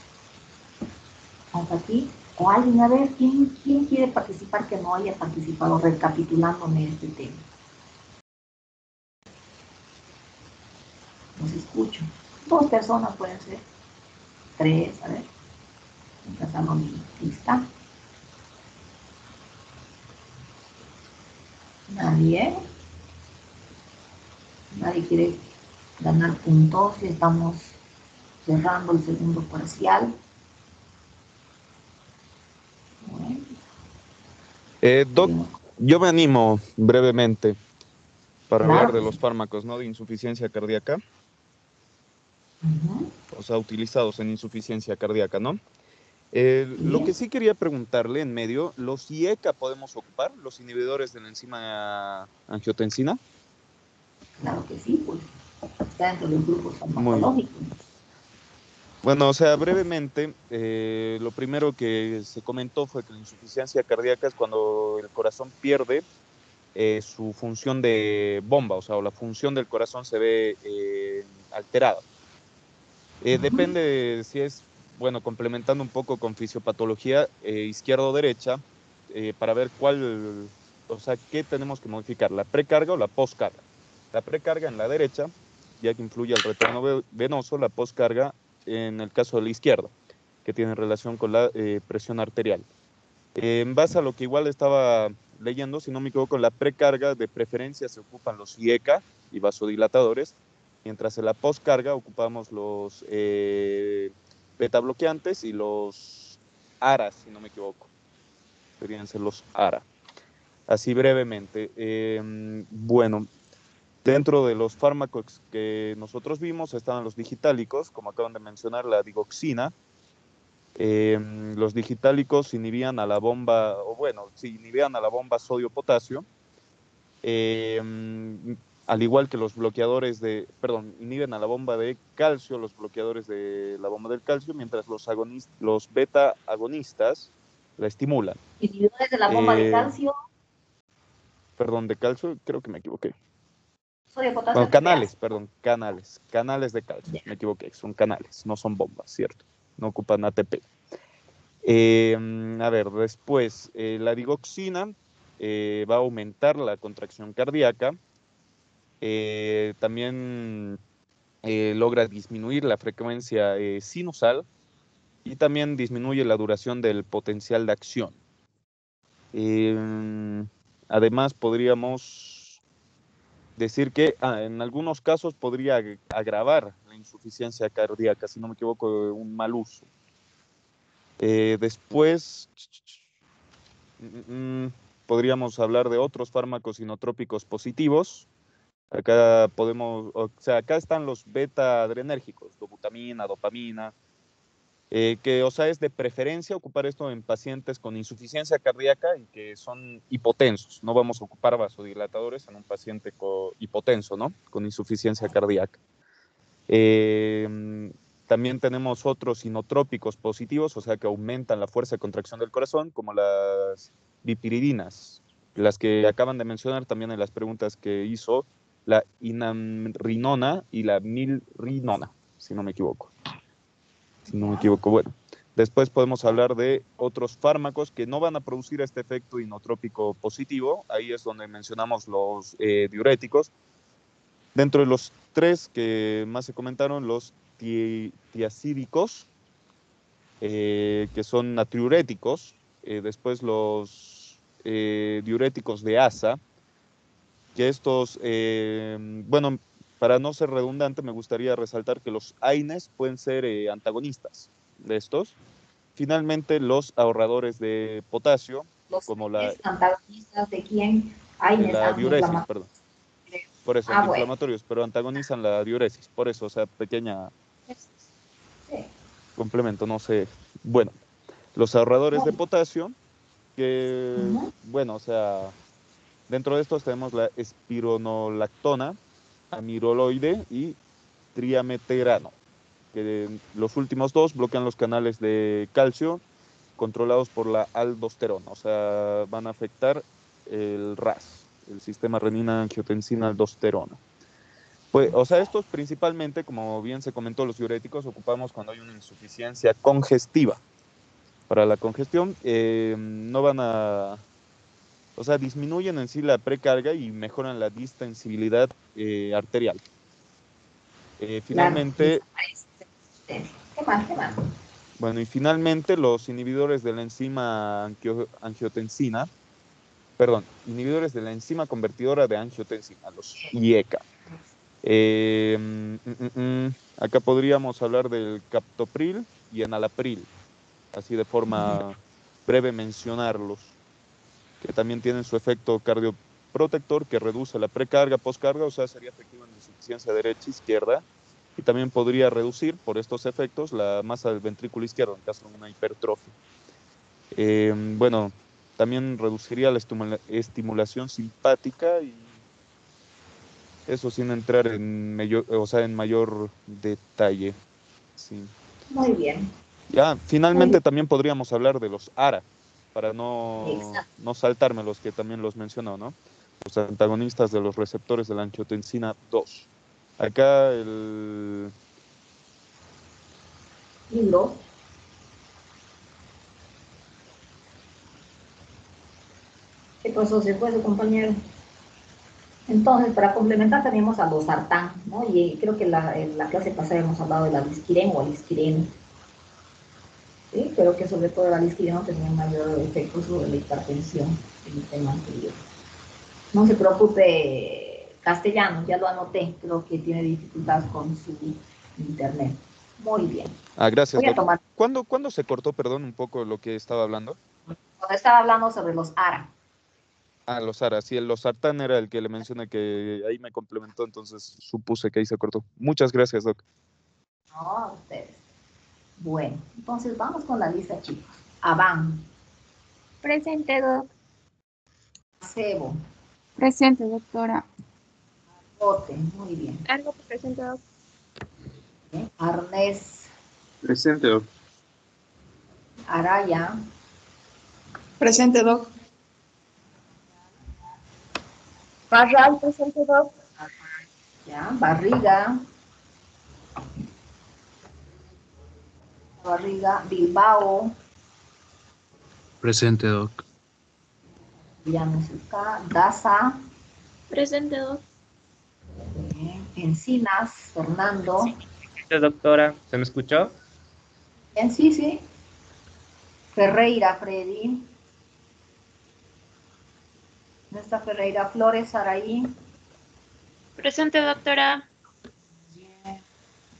Hasta aquí. O alguien, a ver, ¿quién quiere participar que no haya participado recapitulándome este tema? Los escucho. 2 personas pueden ser. 3, a ver. Empezamos mi lista. Nadie. Nadie quiere ganar puntos y estamos cerrando el segundo parcial. Bueno. Doc, yo me animo brevemente para Claro. hablar de los fármacos, ¿no? De insuficiencia cardíaca. O sea, utilizados en insuficiencia cardíaca, ¿no? Lo que sí quería preguntarle en medio, ¿los IECA podemos ocupar, los inhibidores de la enzima angiotensina? Claro que sí, pues está dentro de los grupos Muy farmacológicos. bueno, o sea, brevemente, lo primero que se comentó fue que la insuficiencia cardíaca es cuando el corazón pierde su función de bomba, o sea, la función del corazón se ve alterada. Depende de si es, bueno, complementando un poco con fisiopatología izquierda o derecha, para ver cuál, o sea, qué tenemos que modificar, la precarga o la postcarga. La precarga en la derecha, ya que influye al retorno venoso, la postcarga en el caso de la izquierda, que tiene relación con la presión arterial. En base a lo que igual estaba leyendo, si no me equivoco, en la precarga de preferencia se ocupan los IECA y vasodilatadores, mientras en la postcarga ocupamos los beta bloqueantes y los ARA, si no me equivoco. Deberían ser los ARA. Así brevemente. Bueno, Dentro de los fármacos que nosotros vimos estaban los digitálicos, como acaban de mencionar, la digoxina. Los digitálicos inhibían a la bomba, o bueno, sí, inhibían a la bomba sodio-potasio, al igual que los bloqueadores inhiben a la bomba de calcio, los bloqueadores de la bomba del calcio, mientras los beta agonistas la estimulan. Inhibidores de la bomba de calcio. Perdón, de calcio, creo que me equivoqué. Sodio, potasio. Bueno, canales de calcio, me equivoqué, son canales, no son bombas, ¿cierto? No ocupan ATP. A ver, después, la digoxina va a aumentar la contracción cardíaca, también logra disminuir la frecuencia sinusal y también disminuye la duración del potencial de acción. Además, podríamos decir que en algunos casos podría agravar la insuficiencia cardíaca, si no me equivoco, un mal uso. Después, podríamos hablar de otros fármacos inotrópicos positivos. Acá acá están los beta-adrenérgicos, dobutamina, dopamina, que, es de preferencia ocupar esto en pacientes con insuficiencia cardíaca y que son hipotensos. No vamos a ocupar vasodilatadores en un paciente hipotenso, ¿no? Con insuficiencia cardíaca. También tenemos otros inotrópicos positivos, o sea, que aumentan la fuerza de contracción del corazón, como las dipiridinas, las que acaban de mencionar también en las preguntas que hizo, la inamrinona y la milrinona, si no me equivoco. Bueno, después podemos hablar de otros fármacos que no van a producir este efecto inotrópico positivo. Ahí es donde mencionamos los diuréticos. Dentro de los tres que más se comentaron, los tiazídicos, que son natriuréticos. Después los diuréticos de asa, que estos, bueno, para no ser redundante, me gustaría resaltar que los AINES pueden ser antagonistas de estos. Finalmente, los ahorradores de potasio, como ¿Antagonistas de quién? AINES, la diuresis, perdón. Por eso, antiinflamatorios, bueno. pero antagonizan la diuresis. Por eso, pequeña complemento, no sé. Bueno, los ahorradores de potasio, que, bueno, dentro de estos tenemos la espironolactona, amiroloide y triameterano, que los últimos dos bloquean los canales de calcio controlados por la aldosterona, van a afectar el RAS, el sistema renina-angiotensina-aldosterona. Pues, estos principalmente, como bien se comentó, los diuréticos ocupamos cuando hay una insuficiencia congestiva. Para la congestión no van a... disminuyen en sí la precarga y mejoran la distensibilidad arterial. Finalmente... ¿Qué más? Bueno, y finalmente los inhibidores de la enzima angiotensina, inhibidores de la enzima convertidora de angiotensina, los IECA. Acá podríamos hablar del captopril y enalapril, así de forma breve mencionarlos, que también tienen su efecto cardioprotector que reduce la precarga, poscarga, sería efectivo en insuficiencia derecha-izquierda, y también podría reducir por estos efectos la masa del ventrículo izquierdo en caso de una hipertrofia. Bueno, también reduciría la estimulación simpática y eso sin entrar en mayor detalle. Sí. Muy bien. Ya, finalmente también podríamos hablar de los ARA, para no saltarme los que también los mencionó, ¿no? Los antagonistas de los receptores de la angiotensina 2. Acá el libro. ¿Qué pasó? Se fue su compañero. Entonces, para complementar tenemos a los sartán, ¿no? Y creo que en la clase pasada hemos hablado de la lisquireno o lisquireno. ¿Sí? Pero que sobre todo la lisquireno tenía un mayor efecto sobre la hipertensión en el tema anterior. No se preocupe, castellano, ya lo anoté, creo que tiene dificultades con su internet. Muy bien. Gracias, doctor. ¿Cuándo se cortó, perdón, un poco lo que estaba hablando? Cuando estaba hablando sobre los ARA. Ah, Lozara, sí, el Losartán era el que le mencioné que ahí me complementó, entonces supuse que ahí se cortó. Muchas gracias, Doc. No, ustedes. Bueno, entonces vamos con la lista, chicos. Abán, Presente, doc. Sebo, Presente, doctora. Bote, muy bien. Algo presente, doc. Bien. Arnés, Presente, doc. Araya, Presente, doc. Parral, presente, doc. ya, Barriga, Bilbao, Presente, doc. Llanusuka, Daza, Presente, doc. bien. Encinas, Fernando, Doctora, ¿se me escuchó? bien, sí, sí. Ferreira, Freddy, ¿no está Ferreira? Flores, Saraí, Presente, doctora. bien.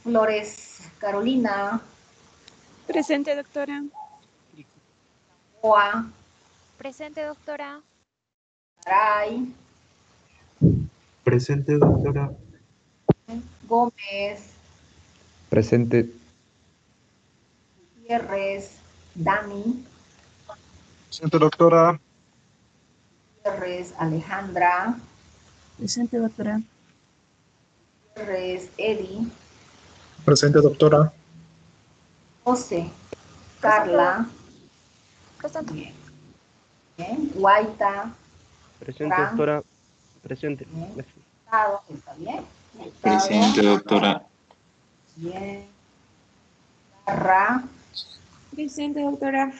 Flores, Carolina, Presente, doctora. Oa, Presente, doctora. Caray, Presente, doctora. Gómez, Presente. Gutiérrez, Dani, Presente, doctora. Gutiérrez, Alejandra, Presente, doctora. Gutiérrez, Eddie, Presente, doctora. José, Carla, Presente. bien, bien. Guaita, Presente, Fran, doctora. Presente. bien. Hurtado, ¿está bien? Hurtado, Presente, doctora. bien. Garra, Presente, doctora.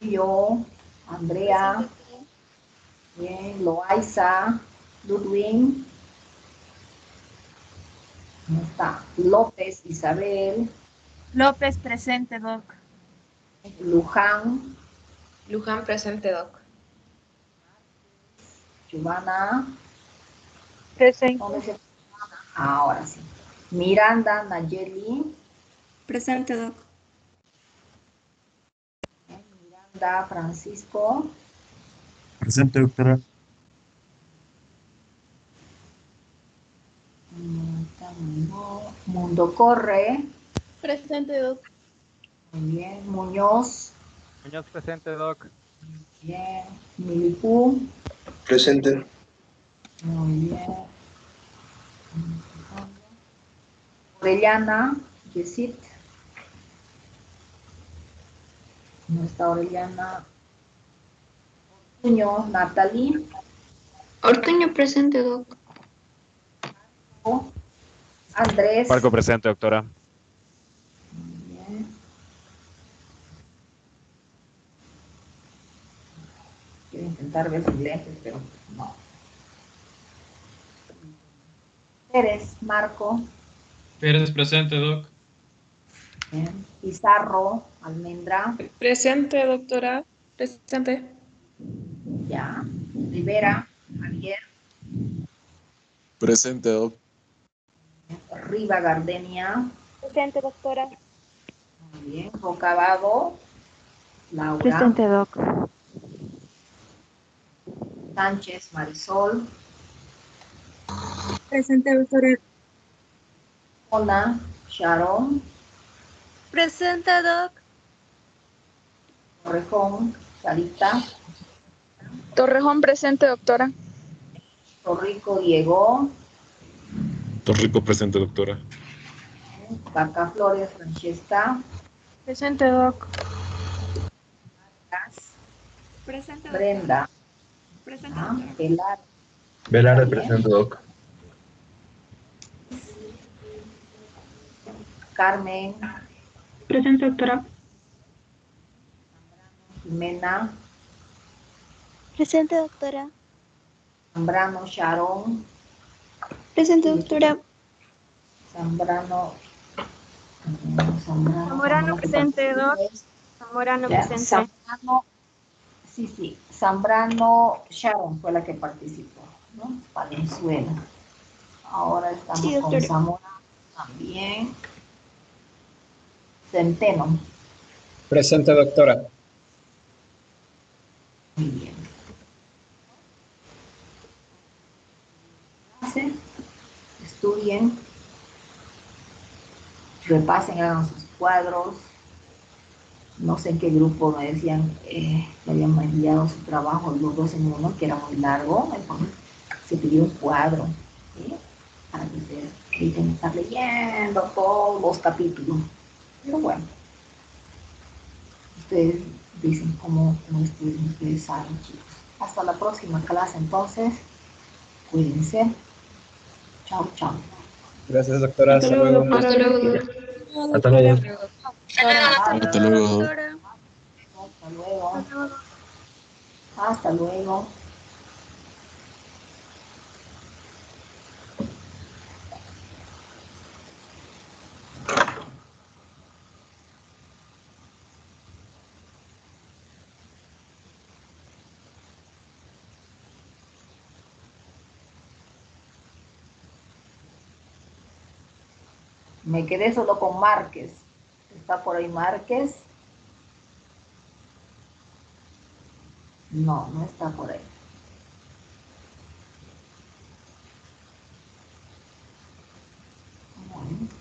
yo, Andrea, bien. Loaiza, Ludwig, ¿dónde está? López, Isabel, López, presente, doc. Luján, Luján, presente, doc. Giovanna, Presente. ¿dónde se ahora sí. Miranda, Nayeli, Presente, doc. Miranda, Francisco, Presente, doctora. Mundo Corre, Presente, doc. muy bien. Muñoz, Muñoz, presente, doc. bien. Milipú, Presente. muy bien. Orellana, Yesit, no está Orellana. Ortuño, Natalie, Ortuño, presente, doc. Andrés, Marco, presente, doctora. muy bien. Quiero intentar ver sus lentes, pero no. Pérez, Marco, Pérez, presente, doc. bien. Pizarro, Almendra, Presente, doctora. Presente. ya. Rivera, Javier, Presente, doc. Riva Gardenia, Presente, doctora. muy bien. Rocabado, Laura, Presente, doc. Sánchez, Marisol, Presente, doctora. Ona, Sharon, Presente, doc. Torrejón, Sarita, Torrejón, presente, doctora. Torrico, Diego, Torrico, presente, doctora. Vaca Flores, Francesca, Presente, doc. Presente, doctora. Brenda, Presente, doctora. Pilar, Velarde, bien. presente, doc. Carmen, Presente, doctora. Jimena, Presente, doctora. Zambrano, Sharon, Presente, doctora. Zambrano, Zamorano, presente, doc. Zamorano, ya, presente. Zambrano, sí, Zambrano, Sharon fue la que participó, ¿no? Valenzuela. Ahora estamos Sí, con doctora. Zamora también. Centeno, Presente, doctora. muy bien. estudien, repasen, hagan sus cuadros. No sé en qué grupo me decían que habían enviado su trabajo los dos en uno, que era muy largo, entonces se pidió un cuadro, ¿sí? Para que ustedes eviten estar leyendo todos los capítulos. Pero bueno, ustedes dicen cómo estudian, ustedes saben, chicos. Hasta la próxima clase, entonces, cuídense. Chao, chao. Gracias, doctora. Hasta luego. Hasta luego. Hasta luego. Hasta luego. Hasta luego. Hasta luego. Me quedé solo con Márquez. ¿Está por ahí Márquez? No, no está por ahí. Bueno.